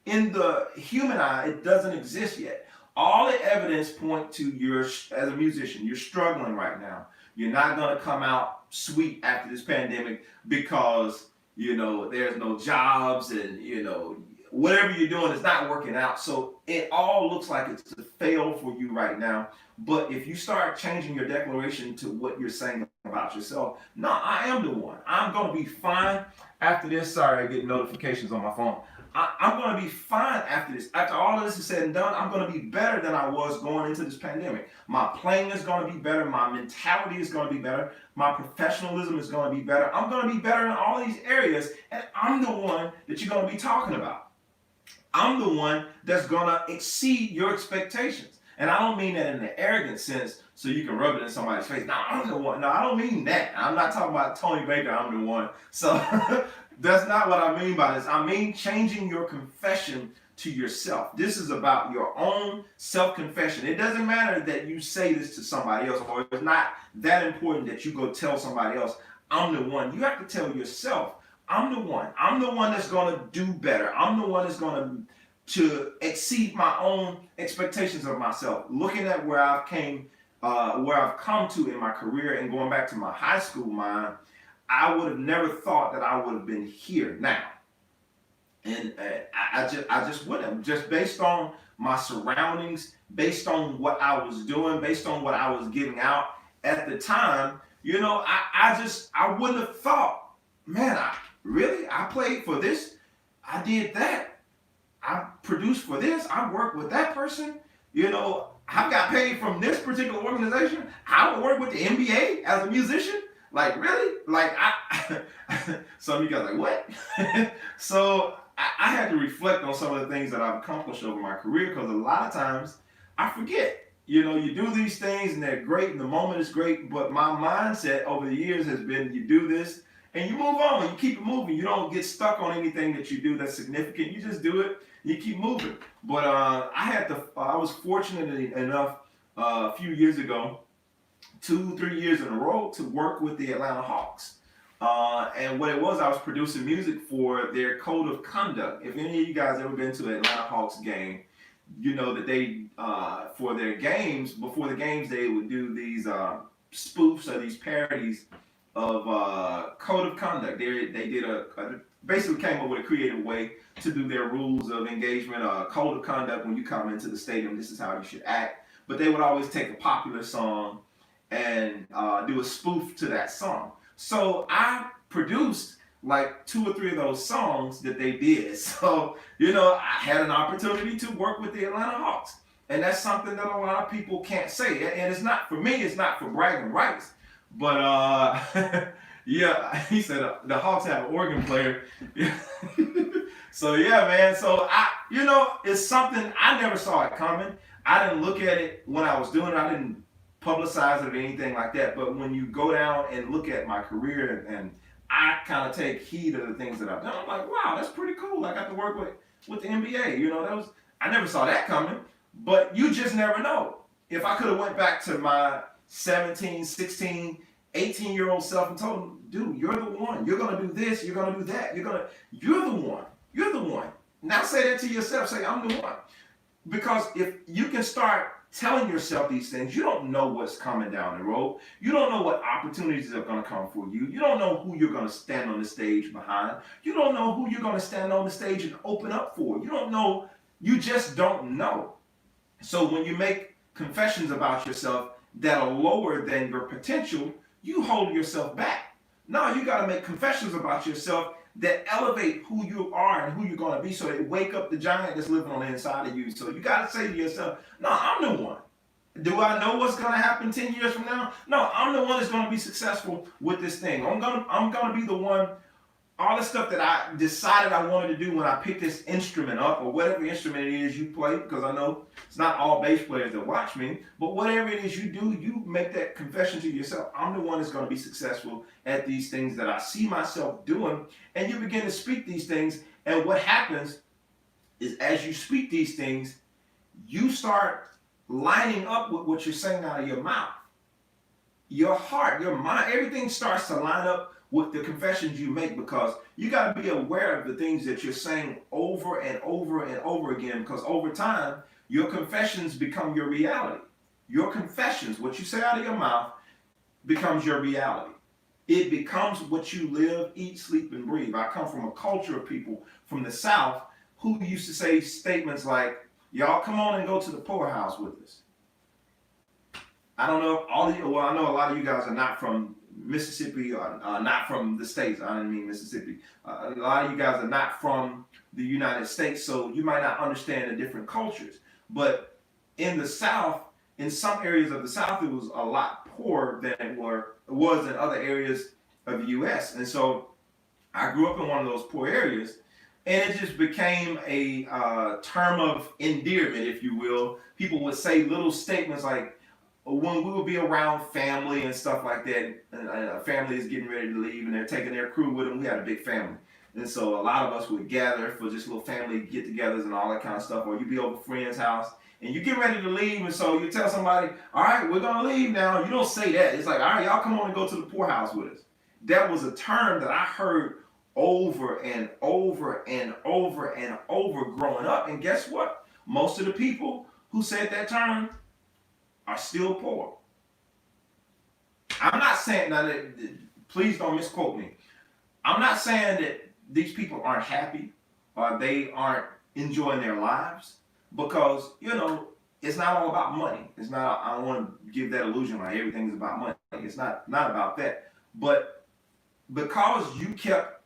in the human eye, it doesn't exist yet. All the evidence point to your, as a musician, you're struggling right now. You're not going to come out sweet after this pandemic because, you know, there's no jobs and, you know, whatever you're doing is not working out. So it all looks like it's a fail for you right now. But if you start changing your declaration to what you're saying about yourself, no, I am the one. I'm going to be fine after this. Sorry, I get notifications on my phone. I'm going to be fine after this. After all of this is said and done, I'm going to be better than I was going into this pandemic. My playing is going to be better. My mentality is going to be better. My professionalism is going to be better. I'm going to be better in all these areas. And I'm the one that you're going to be talking about. I'm the one that's going to exceed your expectations. And I don't mean that in an arrogant sense so you can rub it in somebody's face. No, I'm the one. No, I don't mean that. I'm not talking about Tony Baker. I'm the one. So that's not what I mean by this. I mean changing your confession to yourself. This is about your own self-confession. It doesn't matter that you say this to somebody else, or it's not that important that you go tell somebody else, I'm the one. You have to tell yourself, I'm the one. I'm the one that's going to do better. I'm the one that's going to exceed my own expectations of myself. Looking at where I've come to in my career and going back to my high school mind, I would have never thought that I would have been here now. And I just wouldn't have, just based on my surroundings, based on what I was doing, based on what I was giving out at the time. You know, I wouldn't have thought, man, I played for this, I did that, I produced for this, I worked with that person, you know, I got paid from this particular organization, I would work with the NBA as a musician. Like, really? Like, some of you guys are like, what? So I had to reflect on some of the things that I've accomplished over my career, because a lot of times I forget. You know, you do these things and they're great and the moment is great, but my mindset over the years has been, you do this and you move on, you keep it moving. You don't get stuck on anything that you do that's significant. You just do it, you keep moving. But I was fortunate enough a few years ago, 2-3 years in a row, to work with the Atlanta Hawks. And what it was, I was producing music for their code of conduct. If any of you guys ever been to an Atlanta Hawks game, you know that they, for their games, before the games, they would do these spoofs or these parodies of code of conduct. They did basically came up with a creative way to do their rules of engagement, code of conduct. When you come into the stadium, this is how you should act. But they would always take a popular song and do a spoof to that song. So I produced like 2 or 3 of those songs that they did. So, you know, I had an opportunity to work with the Atlanta Hawks. And that's something that a lot of people can't say. And it's not, for me, it's not for bragging rights. But, yeah, he said the Hawks have an organ player. So, yeah, man. So, you know, it's something, I never saw it coming. I didn't look at it when I was doing it. I didn't publicize it or anything like that. But when you go down and look at my career, and I kind of take heed of the things that I've done. I'm like, wow, that's pretty cool. I got to work with the NBA. I never saw that coming. But you just never know. If I could have went back to my 17, 16, 18-year-old self and told him, dude, you're the one. You're gonna do this. You're gonna do that. You're the one. You're the one. Now say that to yourself. Say, I'm the one. Because if you can start telling yourself these things, you don't know what's coming down the road. You don't know what opportunities are going to come for you. You don't know who you're going to stand on the stage behind. You don't know who you're going to stand on the stage and open up for. You don't know. You just don't know. So when you make confessions about yourself that are lower than your potential, you hold yourself back. No, you got to make confessions about yourself that elevate who you are and who you're going to be, so they wake up the giant that's living on the inside of you. So you got to say to yourself, no, I'm the one. Do I know what's going to happen 10 years from now? No, I'm the one that's going to be successful with this thing. I'm going to be the one. All the stuff that I decided I wanted to do when I picked this instrument up, or whatever instrument it is you play, because I know it's not all bass players that watch me, but whatever it is you do, you make that confession to yourself. I'm the one that's going to be successful at these things that I see myself doing, and you begin to speak these things, and what happens is as you speak these things, you start lining up with what you're saying out of your mouth. Your heart, your mind, everything starts to line up with the confessions you make, because you got to be aware of the things that you're saying over and over and over again, because over time, your confessions become your reality. Your confessions, what you say out of your mouth, becomes your reality. It becomes what you live, eat, sleep, and breathe. I come from a culture of people from the South who used to say statements like, y'all come on and go to the poorhouse with us. I don't know, I know a lot of you guys are not from Mississippi, or not from the States. I didn't mean Mississippi. A lot of you guys are not from the United States, so you might not understand the different cultures. But in the South, in some areas of the South, it was a lot poorer than it was in other areas of the U.S. And so I grew up in one of those poor areas, and it just became a term of endearment, if you will. People would say little statements like, when we would be around family and stuff like that, and a family is getting ready to leave and they're taking their crew with them. We had a big family. And so a lot of us would gather for just little family get-togethers and all that kind of stuff. Or you'd be over a friend's house and you get ready to leave, and so you tell somebody, all right, we're going to leave now. You don't say that. It's like, all right, y'all come on and go to the poorhouse with us. That was a term that I heard over and over and over and over growing up. And guess what? Most of the people who said that term are still poor. I'm not saying that, please don't misquote me. I'm not saying that these people aren't happy or they aren't enjoying their lives, because, it's not all about money. It's not, I don't want to give that illusion like everything's about money. It's not about that. But because you kept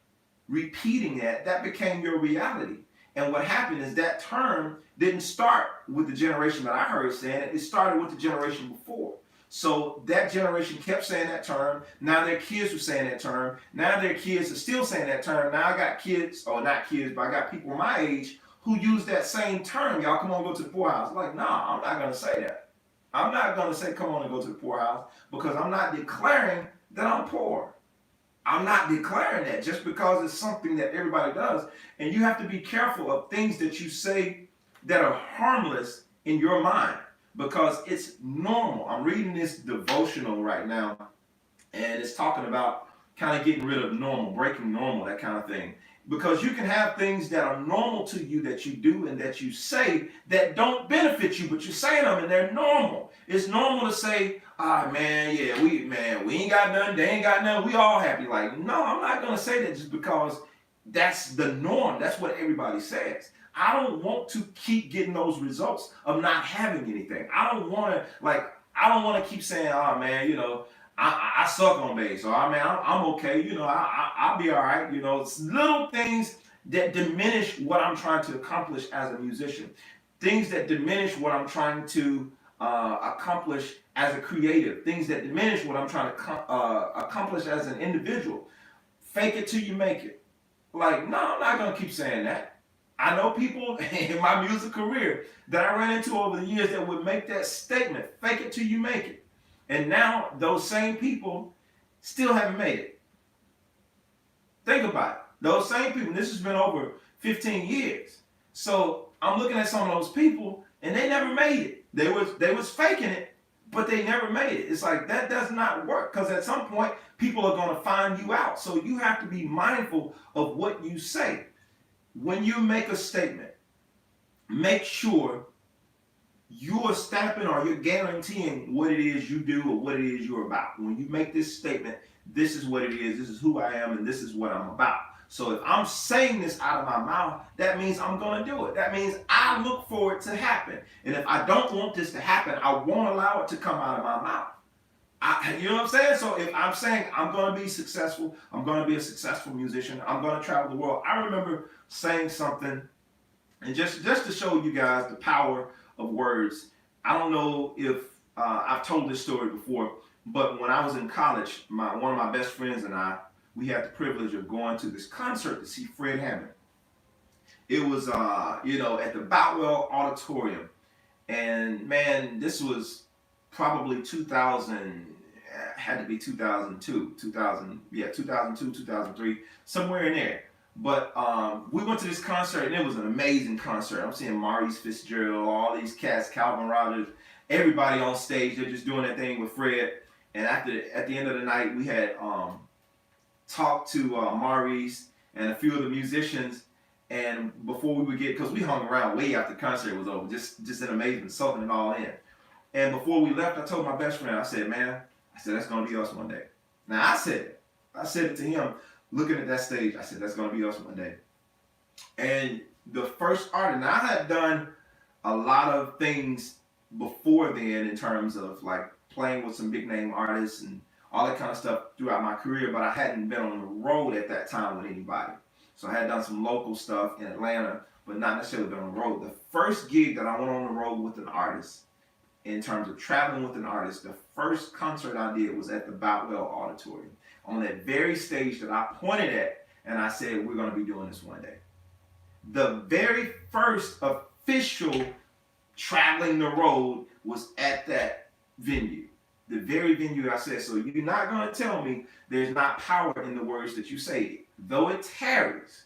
repeating that became your reality. And what happened is that term didn't start with the generation that I heard saying it. It started with the generation before. So that generation kept saying that term. Now their kids were saying that term. Now their kids are still saying that term. Now I got kids, or not kids, but I got people my age who use that same term. Y'all come on, go to the poorhouse. I'm like, nah, I'm not going to say that. I'm not going to say come on and go to the poorhouse, because I'm not declaring that I'm poor. I'm not declaring that just because it's something that everybody does. And you have to be careful of things that you say that are harmless in your mind, because it's normal. I'm reading this devotional right now, and it's talking about kind of getting rid of normal, breaking normal, that kind of thing. Because you can have things that are normal to you that you do and that you say that don't benefit you, but you're saying them and they're normal. It's normal to say, we ain't got nothing, they ain't got nothing, we all happy. Like, no, I'm not going to say that just because that's the norm. That's what everybody says. I don't want to keep getting those results of not having anything. I don't want to keep saying, I suck on bass, or I'm okay, I'll be all right. It's little things that diminish what I'm trying to accomplish as a musician, things that diminish what I'm trying to accomplish as a creative, things that diminish what I'm trying to accomplish as an individual. Fake it till you make it. Like, no, I'm not going to keep saying that. I know people in my music career that I ran into over the years that would make that statement, fake it till you make it. And now those same people still haven't made it. Think about it. Those same people, this has been over 15 years. So I'm looking at some of those people and they never made it. They was faking it, but they never made it. It's like that does not work, because at some point people are going to find you out. So you have to be mindful of what you say. When you make a statement, make sure you're stamping or you're guaranteeing what it is you do or what it is you're about. When you make this statement, this is what it is, this is who I am, and this is what I'm about. So if I'm saying this out of my mouth, that means I'm going to do it. That means I look for it to happen. And if I don't want this to happen, I won't allow it to come out of my mouth. You know what I'm saying? So if I'm saying I'm going to be successful, I'm going to be a successful musician, I'm going to travel the world. I remember saying something, and just to show you guys the power of words. I don't know if I've told this story before, but when I was in college, one of my best friends and I, we had the privilege of going to this concert to see Fred Hammond. It was, at the Boutwell Auditorium. And man, this was probably 2000, had to be 2002, 2003, somewhere in there. But we went to this concert, and it was an amazing concert. I'm seeing Maurice Fitzgerald, all these cats, Calvin Rogers, everybody on stage. They're just doing their thing with Fred. And at the end of the night, we had talked to Maurice and a few of the musicians. And before we would get, because we hung around way after the concert was over, just in amazement, soaking it all in. And before we left, I told my best friend, I said, man, that's going to be us one day. Now, I said it to him, looking at that stage. I said, that's going to be us one day. And the first artist, now I had done a lot of things before then in terms of like playing with some big name artists and all that kind of stuff throughout my career, but I hadn't been on the road at that time with anybody. So I had done some local stuff in Atlanta, but not necessarily been on the road. The first gig that I went on the road with an artist, in terms of traveling with an artist, the first concert I did was at the Boutwell Auditorium, on that very stage that I pointed at, and I said, we're going to be doing this one day. The very first official traveling the road was at that venue. The very venue I said, so you're not going to tell me there's not power in the words that you say. Though it tarries,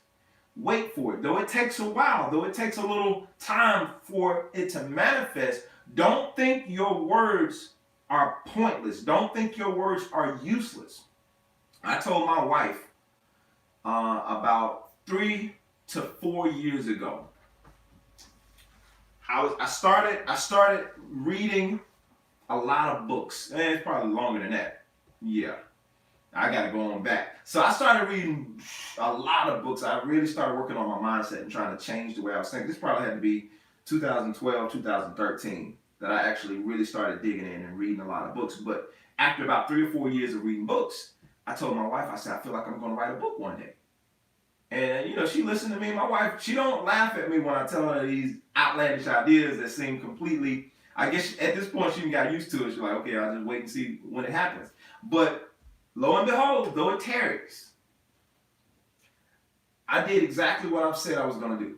wait for it. Though it takes a while, though it takes a little time for it to manifest, don't think your words are pointless. Don't think your words are useless. I told my wife about 3 to 4 years ago. I started reading a lot of books. It's probably longer than that. Yeah, I got to go on back. So I started reading a lot of books. I really started working on my mindset and trying to change the way I was thinking. This probably had to be 2012, 2013 that I actually really started digging in and reading a lot of books. But after about 3 or 4 years of reading books, I told my wife, I said, I feel like I'm going to write a book one day. And, she listened to me. My wife, she don't laugh at me when I tell her these outlandish ideas that seem completely, I guess at this point she got used to it. She's like, okay, I'll just wait and see when it happens. But lo and behold, though it tarries, I did exactly what I said I was going to do.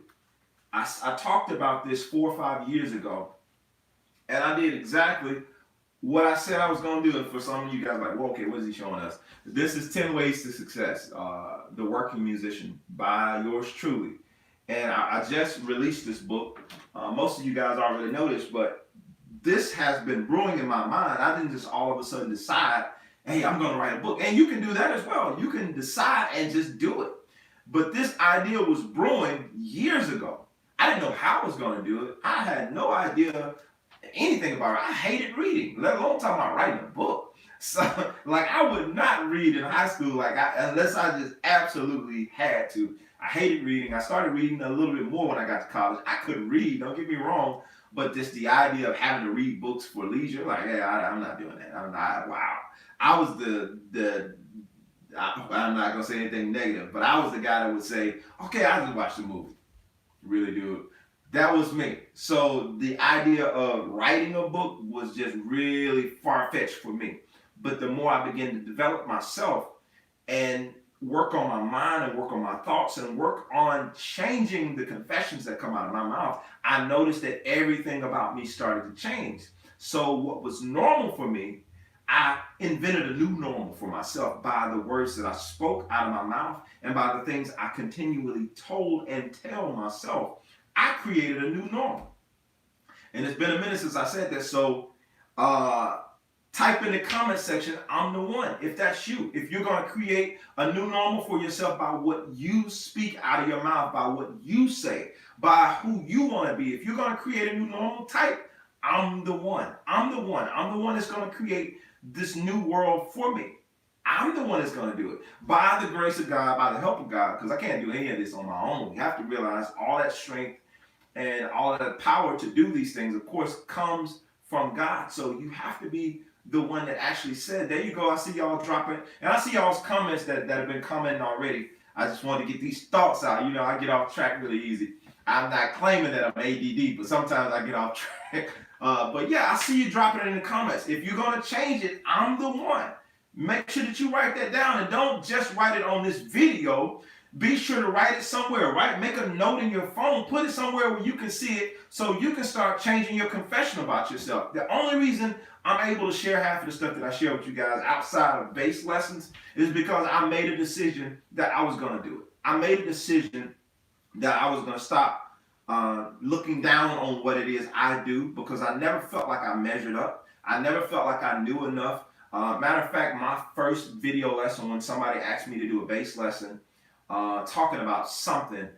I talked about this 4 or 5 years ago, and I did exactly what I said I was going to do. And for some of you guys, like, well, okay, what is he showing us? This is 10 Ways to Success, The Working Musician by yours truly. And I just released this book. Most of you guys already know this, but this has been brewing in my mind. I didn't just all of a sudden decide, hey, I'm going to write a book. And you can do that as well. You can decide and just do it. But this idea was brewing years ago. I didn't know how I was going to do it. I had no idea anything about it. I hated reading, let alone talking about writing a book. So, I would not read in high school, unless I just absolutely had to. I hated reading. I started reading a little bit more when I got to college. I could read, don't get me wrong, but just the idea of having to read books for leisure, I'm not doing that. I'm not, wow. I was I'm not going to say anything negative, but I was the guy that would say, okay, I'll just watch the movie. Really do it. That was me. So the idea of writing a book was just really far-fetched for me. But the more I began to develop myself and work on my mind and work on my thoughts and work on changing the confessions that come out of my mouth, I noticed that everything about me started to change. So what was normal for me, I invented a new normal for myself by the words that I spoke out of my mouth and by the things I continually told and tell myself. I created a new normal. And it's been a minute since I said that. So uh, type in the comment section, I'm the one. If that's you, if you're going to create a new normal for yourself by what you speak out of your mouth, by what you say, by who you want to be, if you're going to create a new normal, type, I'm the one. I'm the one. I'm the one that's going to create this new world for me. I'm the one that's going to do it by the grace of God, by the help of God, because I can't do any of this on my own. We have to realize all that strength and all of the power to do these things, of course, comes from God. So you have to be the one that actually said, there you go. I see y'all dropping, and I see y'all's comments that have been commenting already. I just want to get these thoughts out. You know, I get off track really easy. I'm not claiming that I'm ADD, but sometimes I get off track. But yeah, I see you dropping it in the comments. If you're going to change it, I'm the one. Make sure that you write that down, and don't just write it on this video. Be sure to write it somewhere, right? Make a note in your phone, put it somewhere where you can see it so you can start changing your confession about yourself. The only reason I'm able to share half of the stuff that I share with you guys outside of bass lessons is because I made a decision that I was going to do it. I made a decision that I was going to stop looking down on what it is I do, because I never felt like I measured up. I never felt like I knew enough. Matter of fact, my first video lesson, when somebody asked me to do a bass lesson, talking about something,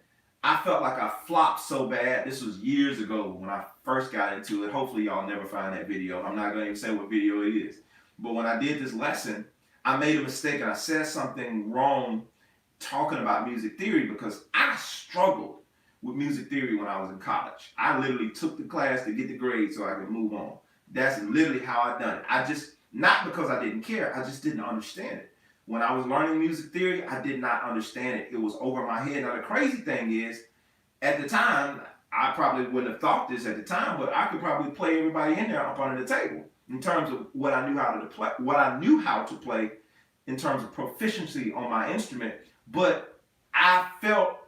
I felt like I flopped so bad. This was years ago when I first got into it. Hopefully y'all never find that video. I'm not going to even say what video it is. But when I did this lesson, I made a mistake and I said something wrong talking about music theory, because I struggled with music theory when I was in college. I literally took the class to get the grade so I could move on. That's literally how I done it. I just, not because I didn't care, I just didn't understand it. When I was learning music theory, I did not understand it. It was over my head. Now, the crazy thing is, at the time, I probably wouldn't have thought this at the time, but I could probably play everybody in there up under the table in terms of what I knew how to play, in terms of proficiency on my instrument. But I felt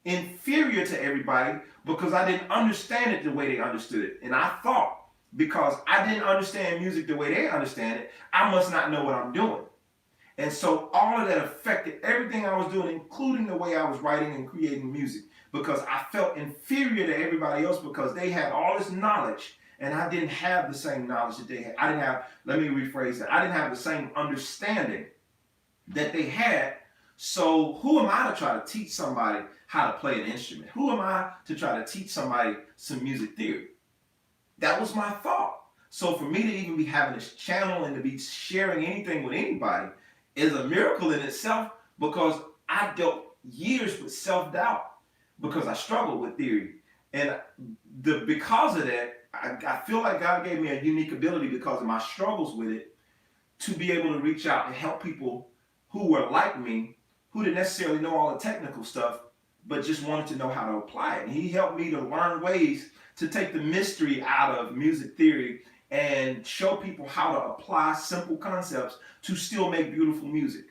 inferior to everybody because I didn't understand it the way they understood it. And I thought, because I didn't understand music the way they understand it, I must not know what I'm doing. And so all of that affected everything I was doing, including the way I was writing and creating music, because I felt inferior to everybody else because they had all this knowledge and I didn't have the same knowledge that they had. I didn't have, let me rephrase that, I didn't have the same understanding that they had. So who am I to try to teach somebody how to play an instrument? Who am I to try to teach somebody some music theory? That was my thought. So for me to even be having this channel and to be sharing anything with anybody is a miracle in itself, because I dealt years with self-doubt because I struggled with theory. And because of that, I feel like God gave me a unique ability, because of my struggles with it, to be able to reach out and help people who were like me, who didn't necessarily know all the technical stuff, but just wanted to know how to apply it. And he helped me to learn ways to take the mystery out of music theory and show people how to apply simple concepts to still make beautiful music.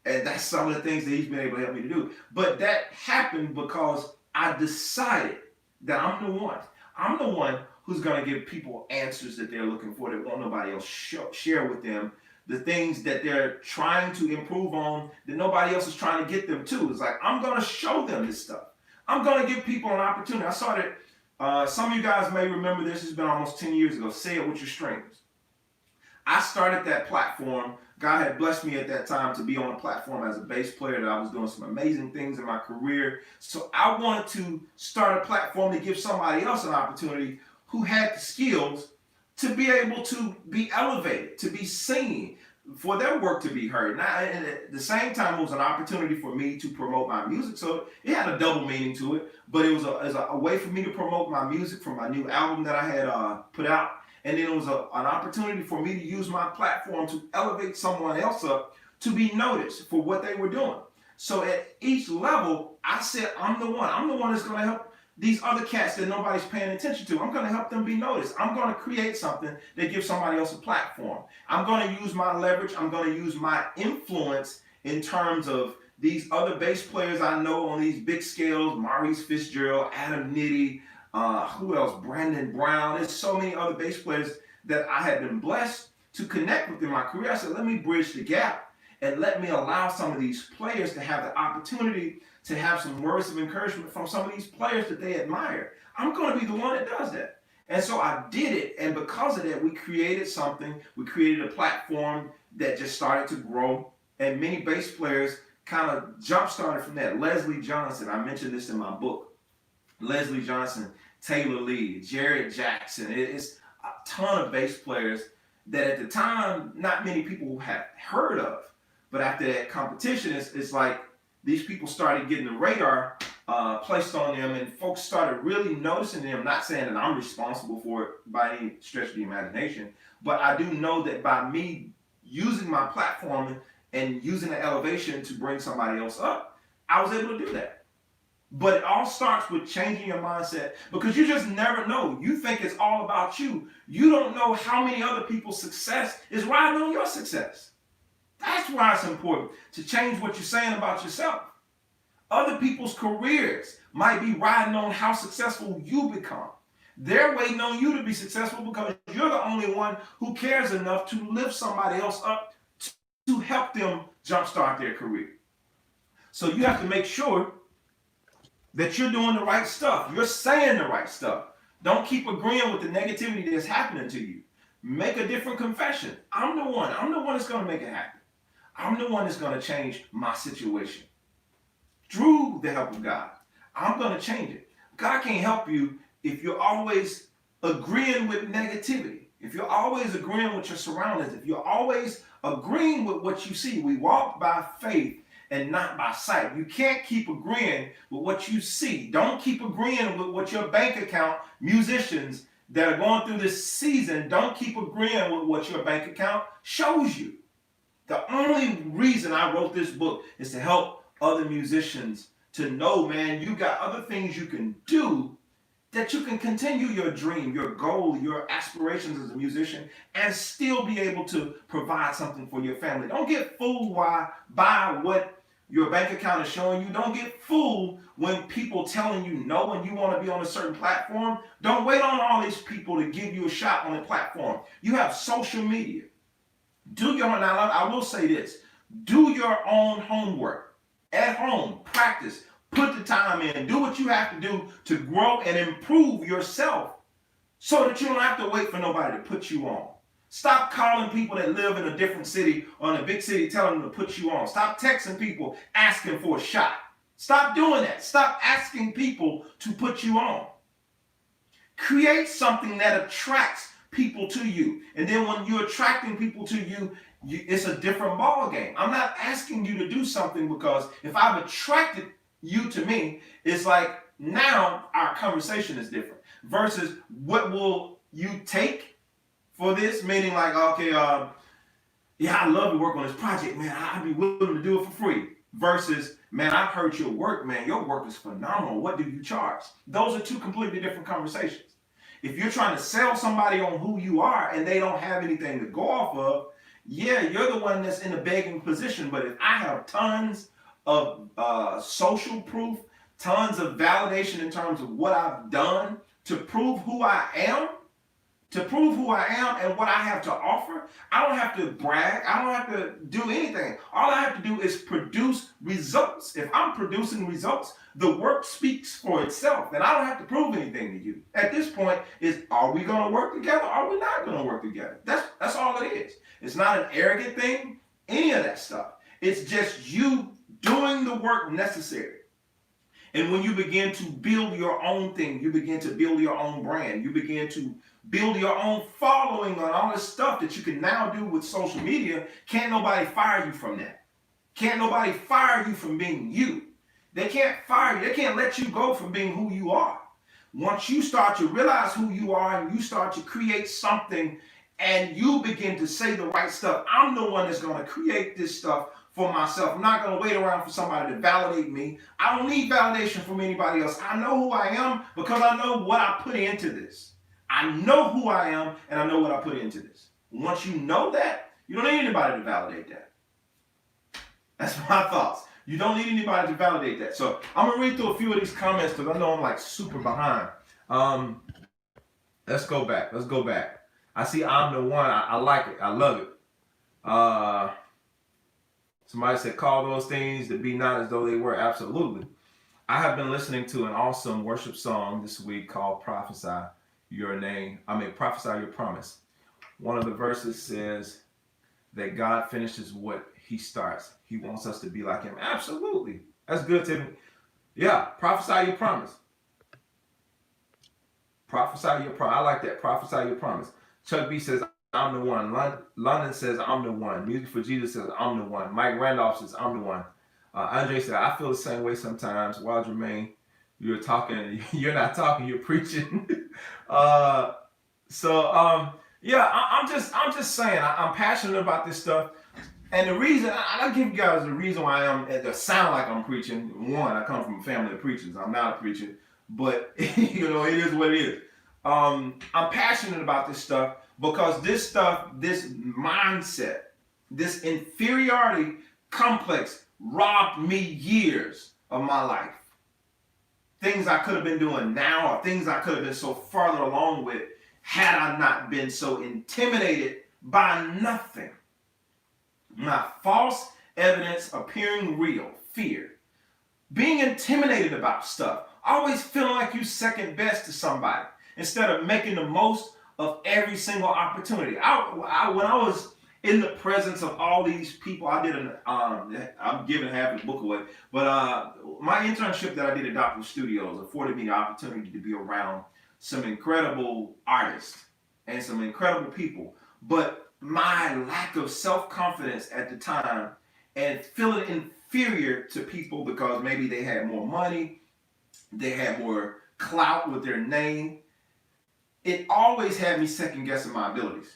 And that's some of the things that he's been able to help me to do. But that happened because I decided that I'm the one. I'm the one who's going to give people answers that they're looking for, that won't nobody else share with them. The things that they're trying to improve on that nobody else is trying to get them to. It's like, I'm going to show them this stuff. I'm going to give people an opportunity. I started, some of you guys may remember this, it's been almost 10 years ago, Say It With Your Strings. I started that platform. God had blessed me at that time to be on a platform as a bass player, that I was doing some amazing things in my career. So I wanted to start a platform to give somebody else an opportunity who had the skills to be able to be elevated, to be seen, for their work to be heard. Now, and at the same time, it was an opportunity for me to promote my music. So it had a double meaning to it, but it was a way for me to promote my music from my new album that I had put out. And then it was an opportunity for me to use my platform to elevate someone else up to be noticed for what they were doing. So at each level, I said, I'm the one. I'm the one that's going to help these other cats that nobody's paying attention to. I'm going to help them be noticed. I'm going to create something that gives somebody else a platform. I'm going to use my leverage. I'm going to use my influence in terms of these other bass players I know on these big scales, Maurice Fitzgerald, Adam Nitti, who else? Brandon Brown. There's so many other bass players that I had been blessed to connect within my career. I said, let me bridge the gap and let me allow some of these players to have the opportunity to have some words of encouragement from some of these players that they admire. I'm going to be the one that does that. And so I did it, and because of that, we created something. We created a platform that just started to grow, and many bass players kind of jump-started from that. Leslie Johnson, I mentioned this in my book. Leslie Johnson, Taylor Lee, Jared Jackson. It's a ton of bass players that at the time, not many people had heard of. But after that competition, it's like these people started getting the radar placed on them, and folks started really noticing them. Not saying that I'm responsible for it by any stretch of the imagination, but I do know that by me using my platform and using the elevation to bring somebody else up, I was able to do that. But it all starts with changing your mindset, because you just never know. You think it's all about you. You don't know how many other people's success is riding on your success. That's why it's important to change what you're saying about yourself. Other people's careers might be riding on how successful you become. They're waiting on you to be successful because you're the only one who cares enough to lift somebody else up to help them jumpstart their career. So you have to make sure that you're doing the right stuff. You're saying the right stuff. Don't keep agreeing with the negativity that's happening to you. Make a different confession. I'm the one that's going to make it happen. I'm the one that's going to change my situation. Through the help of God, I'm going to change it. God can't help you if you're always agreeing with negativity. If you're always agreeing with your surroundings, if you're always agreeing with what you see. We walk by faith and not by sight. You can't keep agreeing with what you see. Don't keep agreeing with what your bank account, musicians that are going through this season, don't keep agreeing with what your bank account shows you. The only reason I wrote this book is to help other musicians to know, man, you got other things you can do that you can continue your dream, your goal, your aspirations as a musician, and still be able to provide something for your family. Don't get fooled by what your bank account is showing you. Don't get fooled when people telling you no and you want to be on a certain platform. Don't wait on all these people to give you a shot on a platform. You have social media. Now I will say this, do your own homework. At home, practice, put the time in, do what you have to do to grow and improve yourself so that you don't have to wait for nobody to put you on. Stop calling people that live in a different city or in a big city telling them to put you on. Stop texting people asking for a shot. Stop doing that. Stop asking people to put you on. Create something that attracts people to you. And then when you're attracting people to you, it's a different ball game. I'm not asking you to do something because if I've attracted you to me, it's like now our conversation is different versus what will you take for this? Meaning like, okay, yeah, I love to work on this project, man. I'd be willing to do it for free. Versus, man, I've heard your work, man. Your work is phenomenal. What do you charge? Those are two completely different conversations. If you're trying to sell somebody on who you are and they don't have anything to go off of, yeah, you're the one that's in a begging position. But if I have tons of social proof, tons of validation in terms of what I've done to prove who I am, and what I have to offer, I don't have to brag. I don't have to do anything. All I have to do is produce results. If I'm producing results, the work speaks for itself, and I don't have to prove anything to you. At this point, are we going to work together? Are we not going to work together? That's all it is. It's not an arrogant thing, any of that stuff. It's just you doing the work necessary. And when you begin to build your own thing, you begin to build your own brand, you begin to build your own following on all this stuff that you can now do with social media. Can't nobody fire you from that. Can't nobody fire you from being you. They can't fire you. They can't let you go from being who you are. Once you start to realize who you are and you start to create something and you begin to say the right stuff, I'm the one that's going to create this stuff for myself. I'm not going to wait around for somebody to validate me. I don't need validation from anybody else. I know who I am because I know what I put into this. I know who I am and I know what I put into this. Once you know that, you don't need anybody to validate that. That's my thoughts. You don't need anybody to validate that. So I'm going to read through a few of these comments because I know I'm like super behind. Let's go back. I see I'm the one. I like it. I love it. Uh, Somebody said, call those things to be not as though they were. Absolutely. I have been listening to an awesome worship song this week called Prophesy Your Name. Prophesy Your Promise. One of the verses says that God finishes what he starts. He wants us to be like him. Absolutely. That's good, Tiffany. Yeah, prophesy your promise. Prophesy your promise. I like that. Prophesy your promise. Chuck B says, I'm the one. London says, I'm the one. Music for Jesus says, I'm the one. Mike Randolph says, I'm the one. Andre said, I feel the same way sometimes. While Jermaine, you're talking, you're not talking, you're preaching. uh, yeah, I'm just saying, I'm passionate about this stuff. And the reason, I'll give you guys the reason why it sound like I'm preaching. One, I come from a family of preachers. I'm not a preacher, but it is what it is. I'm passionate about this stuff because this stuff, this mindset, this inferiority complex robbed me years of my life. Things I could have been doing now, or things I could have been so farther along with, had I not been so intimidated by nothing. My false evidence appearing real, fear. Being intimidated about stuff, always feeling like you second best to somebody, instead of making the most of every single opportunity. When I was in the presence of all these people, I'm giving half the book away, but my internship that I did at Dr. Studios afforded me the opportunity to be around some incredible artists and some incredible people. But my lack of self-confidence at the time and feeling inferior to people because maybe they had more money, they had more clout with their name, it always had me second guessing my abilities.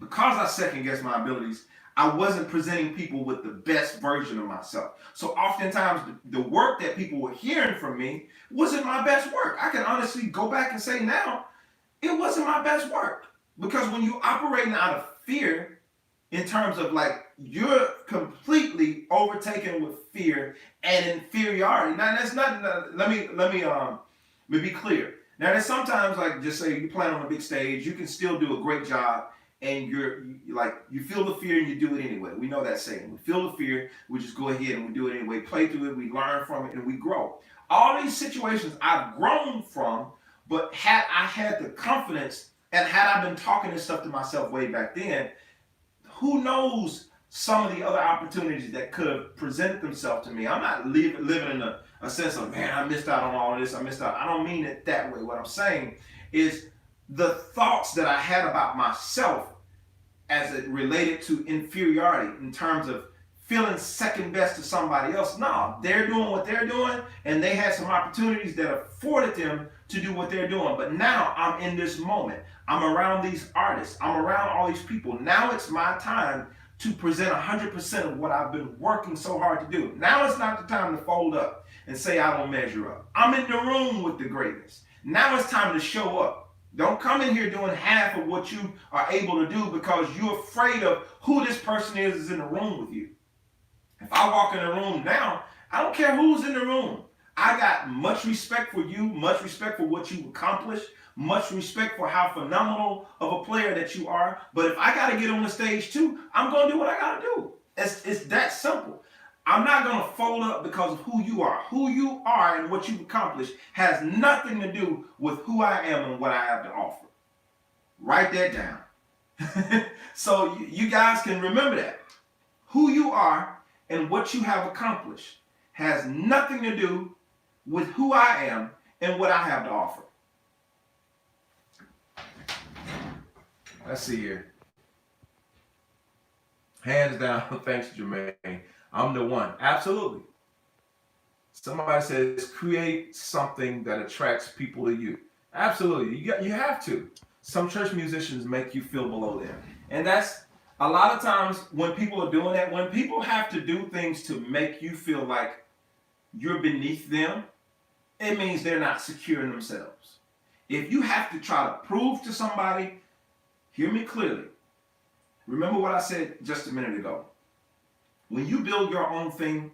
Because I second guessed my abilities, I wasn't presenting people with the best version of myself. So oftentimes the work that people were hearing from me wasn't my best work. I can honestly go back and say now, it wasn't my best work. Because when you operating out of fear, in terms of like you're completely overtaken with fear and inferiority. Now that's not. Let me be clear. Now there's sometimes like just say you playing on a big stage, you can still do a great job, and you feel the fear and you do it anyway. We know that saying. We feel the fear, we just go ahead and we do it anyway. Play through it, we learn from it, and we grow. All these situations I've grown from, but had I had the confidence. And had I been talking this stuff to myself way back then, who knows some of the other opportunities that could have presented themselves to me. I'm not living in a sense of, man, I missed out on all of this. I missed out. I don't mean it that way. What I'm saying is the thoughts that I had about myself as it related to inferiority in terms of feeling second best to somebody else. No, they're doing what they're doing, and they had some opportunities that afforded them to do what they're doing. But now I'm in this moment. I'm around these artists. I'm around all these people. Now it's my time to present 100% of what I've been working so hard to do. Now it's not the time to fold up and say I don't measure up. I'm in the room with the greatness. Now it's time to show up. Don't come in here doing half of what you are able to do because you're afraid of who this person is in the room with you. If I walk in the room now, I don't care who's in the room. I got much respect for you, much respect for what you've accomplished, much respect for how phenomenal of a player that you are. But if I got to get on the stage too, I'm going to do what I got to do. It's that simple. I'm not going to fold up because of who you are. Who you are and what you've accomplished has nothing to do with who I am and what I have to offer. Write that down. So you guys can remember that. Who you are and what you have accomplished has nothing to do with who I am and what I have to offer. Let's see here. Hands down, thanks, Jermaine. I'm the one. Absolutely. Somebody says create something that attracts people to you. Absolutely. You have to. Some church musicians make you feel below them. And that's a lot of times when people are doing that, when people have to do things to make you feel like you're beneath them, it means they're not secure in themselves. If you have to try to prove to somebody, hear me clearly. Remember what I said just a minute ago. When you build your own thing,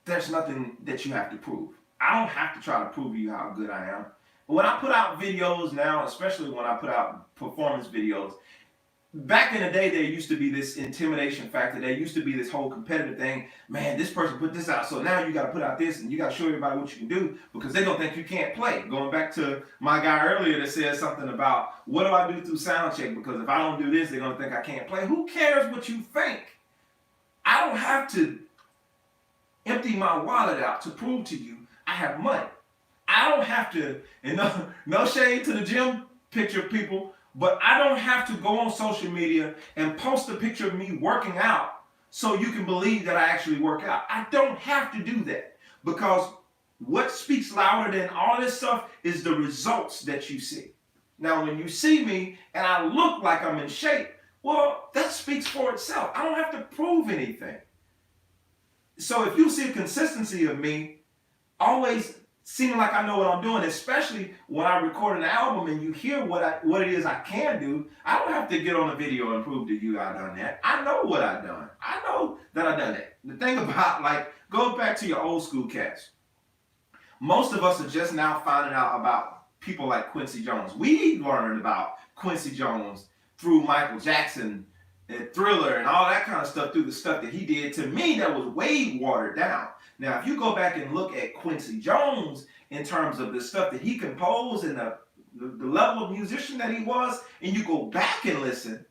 there's nothing that you have to prove. I don't have to try to prove to you how good I am. when I put out videos now, especially when I put out performance videos, back in the day, there used to be this intimidation factor. There used to be this whole competitive thing. Man, this person put this out, so now you got to put out this, and you got to show everybody what you can do because they're gonna think you can't play. Going back to my guy earlier that said something about what do I do through sound check? Because if I don't do this, they're gonna think I can't play. Who cares what you think? I don't have to empty my wallet out to prove to you I have money. I don't have to, and no shade to the gym picture people, but I don't have to go on social media and post a picture of me working out so you can believe that I actually work out. I don't have to do that because what speaks louder than all this stuff is the results that you see. Now, when you see me and I look like I'm in shape, well, that speaks for itself. I don't have to prove anything. So if you see a consistency of me, always seeming like I know what I'm doing, especially when I record an album and you hear what it is I can do, I don't have to get on a video and prove to you I done that. I know what I done. I know that I done that. The thing about, like, go back to your old school cats. Most of us are just now finding out about people like Quincy Jones. We learned about Quincy Jones through Michael Jackson and Thriller and all that kind of stuff, through the stuff that he did. To me, that was way watered down. Now, if you go back and look at Quincy Jones in terms of the stuff that he composed and the level of musician that he was, and you go back and listen,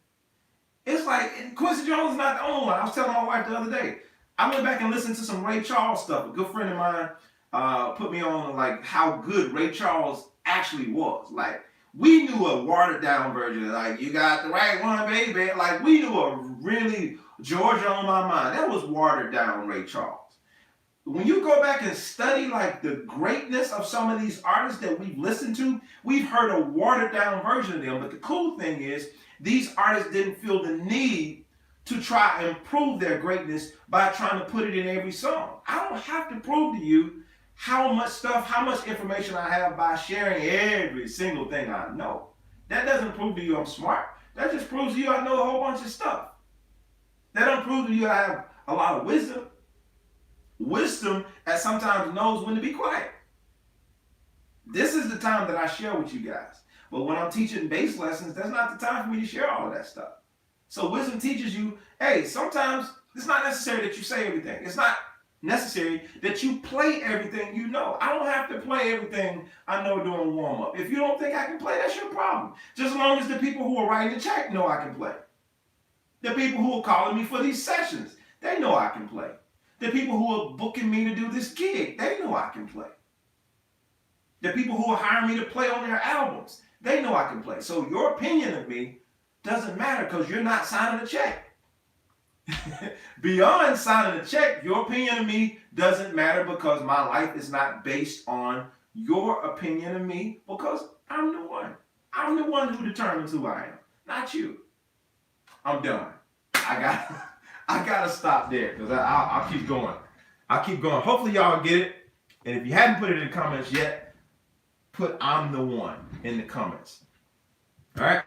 it's like Quincy Jones is not the only one. I was telling my wife the other day, I went back and listened to some Ray Charles stuff. A good friend of mine put me on like how good Ray Charles actually was. Like, we knew a watered down version, like you got the right one, baby. Like, we knew a really Georgia on my mind. That was watered down Ray Charles. When you go back and study like the greatness of some of these artists that we've listened to, we've heard a watered down version of them. But the cool thing is, these artists didn't feel the need to try and prove their greatness by trying to put it in every song. I don't have to prove to you how much information I have by sharing every single thing I know. That doesn't prove to you I'm smart. That just proves to you I know a whole bunch of stuff. That don't prove to you I have a lot of wisdom. Wisdom that sometimes knows when to be quiet. This is the time that I share with you guys. But when I'm teaching bass lessons, that's not the time for me to share all of that stuff. So wisdom teaches you, hey, sometimes it's not necessary that you say everything. It's not necessary that you play everything you know. I don't have to play everything I know during warm-up. If you don't think I can play, that's your problem. Just as long as the people who are writing the check know I can play. The people who are calling me for these sessions, they know I can play. The people who are booking me to do this gig, they know I can play. The people who are hiring me to play on their albums, they know I can play. So your opinion of me doesn't matter because you're not signing a check. Beyond signing a check, your opinion of me doesn't matter because my life is not based on your opinion of me because I'm the one. I'm the one who determines who I am, not you. I'm done. I gotta stop there because I'll keep going. I'll keep going. Hopefully y'all get it. And if you hadn't put it in the comments yet, put I'm the one in the comments. All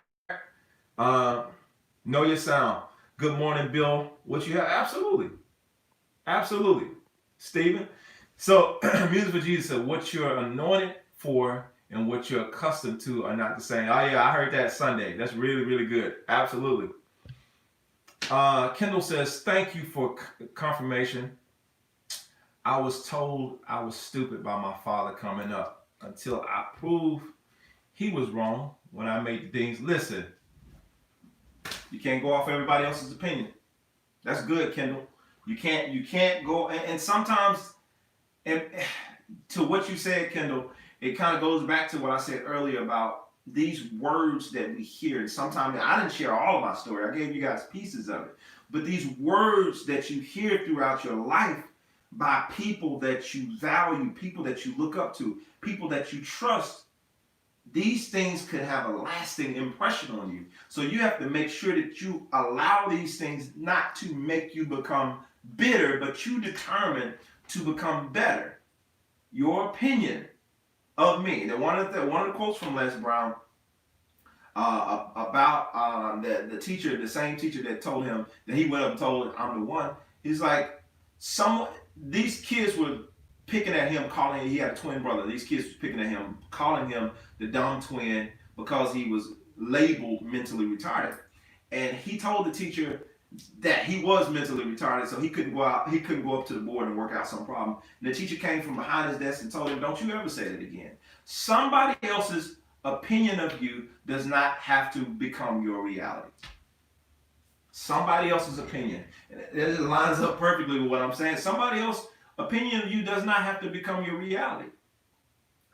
right. Know your sound. Good morning, Bill. What you have? Absolutely. Absolutely. Stephen. So Music for Jesus said, what you're anointed for and what you're accustomed to are not the same. Oh yeah, I heard that Sunday. That's really, really good. Absolutely. Kendall says, thank you for confirmation. I was told I was stupid by my father coming up until I proved he was wrong when I made the things. Listen, you can't go off everybody else's opinion. That's good, Kendall. You can't go, and sometimes, and to what you said, Kendall, it kind of goes back to what I said earlier about these words that we hear. And sometimes I didn't share all of my story. I gave you guys pieces of it. But these words that you hear throughout your life by people that you value, people that you look up to, people that you trust, these things could have a lasting impression on you. So you have to make sure that you allow these things not to make you become bitter, but you determine to become better. Your opinion of me. One of the quotes from Les Brown about the teacher, the same teacher that told him that he went up and told I'm the one. He's like, these kids were picking at him, calling, he had a twin brother. These kids was picking at him, calling him the dumb twin because he was labeled mentally retarded. And he told the teacher that he was mentally retarded, so he couldn't go out, he couldn't go up to the board and work out some problem. And the teacher came from behind his desk and told him, don't you ever say that again. Somebody else's opinion of you does not have to become your reality. Somebody else's opinion. And it lines up perfectly with what I'm saying. Somebody else's opinion of you does not have to become your reality.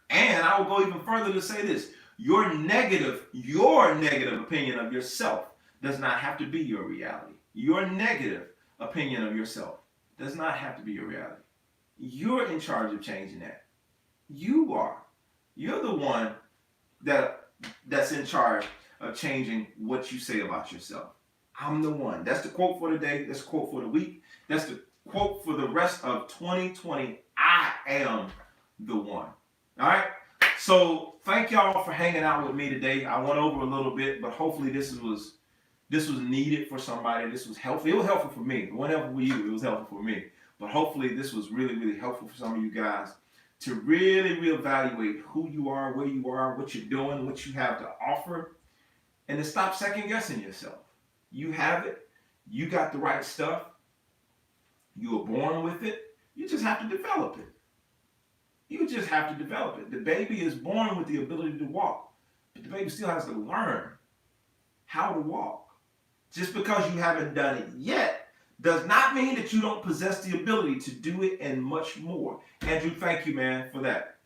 And I will go even further to say this. Your negative opinion of yourself does not have to be your reality. Your negative opinion of yourself does not have to be your reality. You're in charge of changing that. You are. You're the one that's in charge of changing what you say about yourself. I'm the one. That's the quote for today. That's the quote for the week. That's the quote for the rest of 2020. I am the one. All right? So thank y'all for hanging out with me today. I went over a little bit, but hopefully this was needed for somebody. This was helpful. It was helpful for me. Whenever for you, it was helpful for me. But hopefully this was really, really helpful for some of you guys to really reevaluate who you are, where you are, what you're doing, what you have to offer, and to stop second guessing yourself. You have it. You got the right stuff. You were born with it. You just have to develop it. You just have to develop it. The baby is born with the ability to walk, but the baby still has to learn how to walk. Just because you haven't done it yet does not mean that you don't possess the ability to do it and much more. Andrew, thank you, man, for that.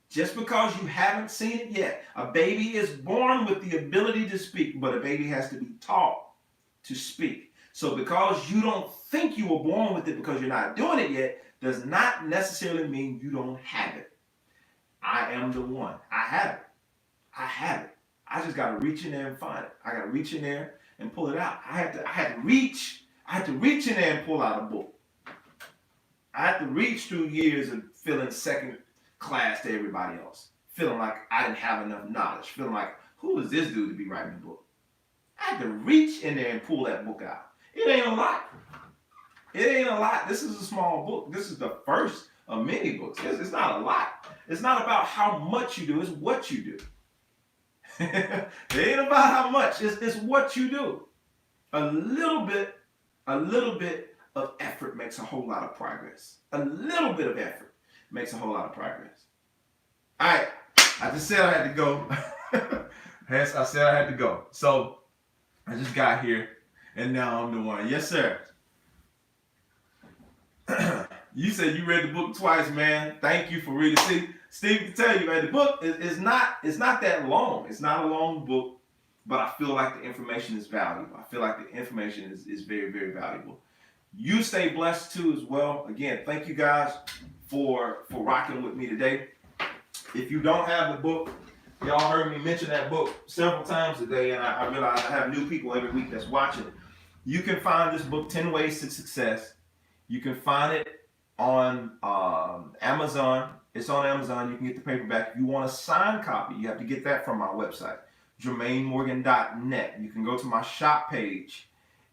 Just because you haven't seen it yet, a baby is born with the ability to speak, but a baby has to be taught to speak. So because you don't think you were born with it because you're not doing it yet, does not necessarily mean you don't have it. I am the one. I have it. I have it. I just got to reach in there and find it. I got to reach in there and pull it out. I had to reach in there and pull out a book. I had to reach through years of feeling second class to everybody else. Feeling like I didn't have enough knowledge. Feeling like, who is this dude to be writing a book? I had to reach in there and pull that book out. It ain't a lot. It ain't a lot. This is a small book. This is the first of many books. It's not a lot. It's not about how much you do. It's what you do. It ain't about how much. It's what you do. A little bit of effort makes a whole lot of progress. A little bit of effort makes a whole lot of progress. All right. I just said I had to go. Hence, I said I had to go. So I just got here, and now I'm the one. Yes, sir. You said you read the book twice, man. Thank you for reading. See, Steve can tell you, man, the book is not that long. It's not a long book, but I feel like the information is valuable. I feel like the information is very, very valuable. You stay blessed too as well. Again, thank you guys for rocking with me today. If you don't have the book, y'all heard me mention that book several times today, and I realize I have new people every week that's watching it. You can find this book, 10 Ways to Success. You can find it on Amazon. It's on Amazon. You can get the paperback. If you want a signed copy, you have to get that from my website, JermaineMorgan.net. You can go to my shop page,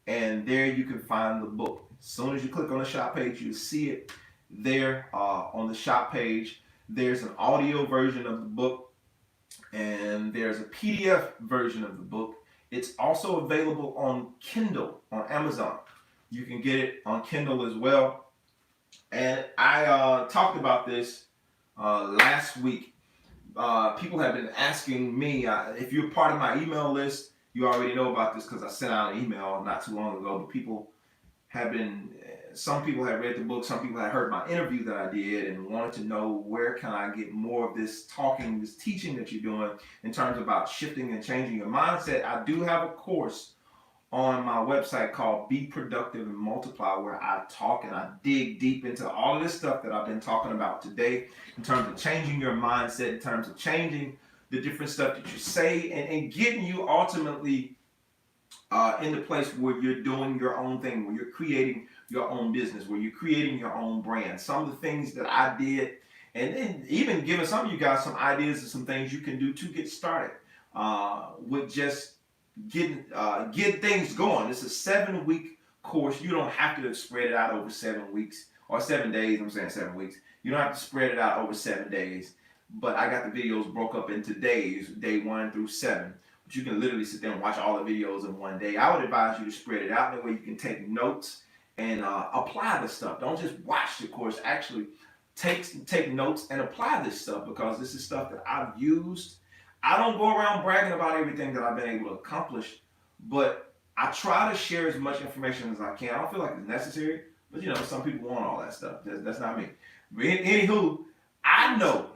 and there you can find the book. As soon as you click on the shop page, you'll see it there on the shop page. There's an audio version of the book, and there's a PDF version of the book. It's also available on Kindle on Amazon. You can get it on Kindle as well. And I talked about this last week. People have been asking me, if you're part of my email list, you already know about this because I sent out an email not too long ago, but some people have read the book, some people have heard my interview that I did and wanted to know where can I get more of this talking, this teaching that you're doing in terms about shifting and changing your mindset. I do have a course on my website called Be Productive and Multiply, where I talk and I dig deep into all of this stuff that I've been talking about today in terms of changing your mindset, in terms of changing the different stuff that you say and getting you ultimately in the place where you're doing your own thing, where you're creating your own business, where you're creating your own brand. Some of the things that I did, and then even giving some of you guys some ideas of some things you can do to get started with just get things going. It's a 7-week course. You don't have to spread it out over 7 weeks or 7 days. I'm saying 7 weeks. You don't have to spread it out over 7 days. But I got the videos broke up into days, day 1 through 7. But you can literally sit there and watch all the videos in one day. I would advise you to spread it out. That way you can take notes and apply the stuff. Don't just watch the course. Actually, take notes and apply this stuff, because this is stuff that I've used. I don't go around bragging about everything that I've been able to accomplish, but I try to share as much information as I can. I don't feel like it's necessary, but some people want all that stuff. That's not me. But anywho, I know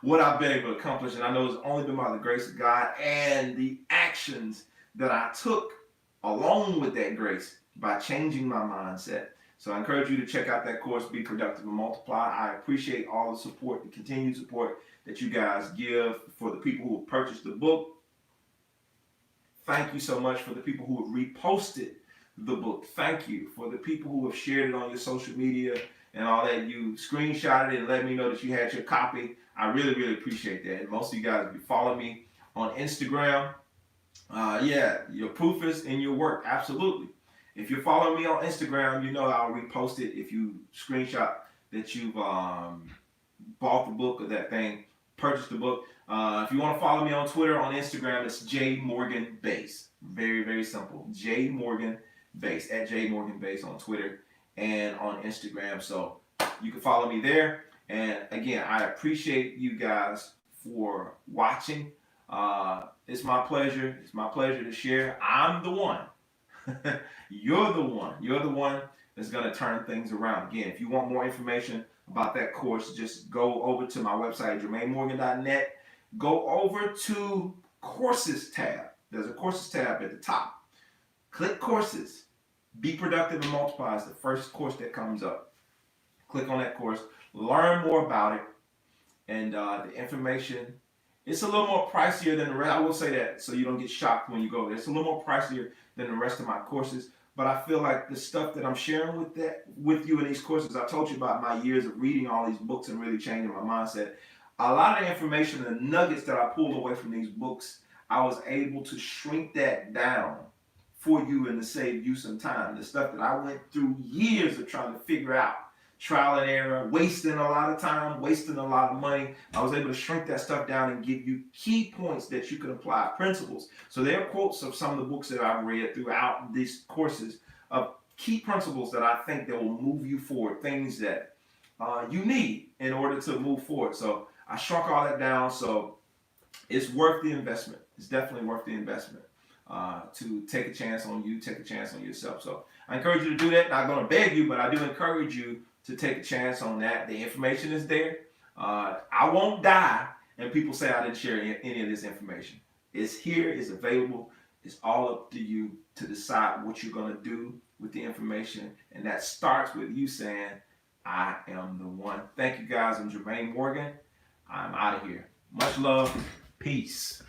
what I've been able to accomplish, and I know it's only been by the grace of God and the actions that I took along with that grace by changing my mindset. So I encourage you to check out that course, Be Productive and Multiply. I appreciate all the support, the continued support that you guys give for the people who have purchased the book. Thank you so much for the people who have reposted the book. Thank you for the people who have shared it on your social media and all that. You screenshotted it and let me know that you had your copy. I really, really appreciate that. And most of you guys, if you follow me on Instagram, your proof is in your work. Absolutely. If you're following me on Instagram, I'll repost it if you screenshot that you've bought the book or that thing, purchased the book. If you want to follow me on Twitter, on Instagram, it's JMorganBase. Very, very simple. JMorganBase, at JMorganBase on Twitter and on Instagram. So you can follow me there. And again, I appreciate you guys for watching. It's my pleasure. It's my pleasure to share. I'm the one. You're the one. You're the one that's going to turn things around. Again, if you want more information about that course, just go over to my website, JermaineMorgan.net. Go over to Courses tab. There's a Courses tab at the top. Click Courses. Be Productive and Multiply is the first course that comes up. Click on that course. Learn more about it. And the information, it's a little more pricier than the rest. I will say that so you don't get shocked when you go there. It's a little more pricier than the rest of my courses. But I feel like the stuff that I'm sharing with you in these courses, I told you about my years of reading all these books and really changing my mindset. A lot of the information, the nuggets that I pulled away from these books, I was able to shrink that down for you and to save you some time. The stuff that I went through years of trying to figure out, trial and error, wasting a lot of time, wasting a lot of money. I was able to shrink that stuff down and give you key points that you can apply, principles. So there are quotes of some of the books that I've read throughout these courses of key principles that I think that will move you forward, things that you need in order to move forward. So I shrunk all that down, so it's worth the investment. It's definitely worth the investment to take a chance on you, take a chance on yourself. So I encourage you to do that. Not going to beg you, but I do encourage you to take a chance on that. The information is there. I won't die and people say I didn't share any of this information. It's here, it's available. It's all up to you to decide what you're going to do with the information. And that starts with you saying, I am the one. Thank you guys. I'm Jermaine Morgan. I'm out of here. Much love. Peace.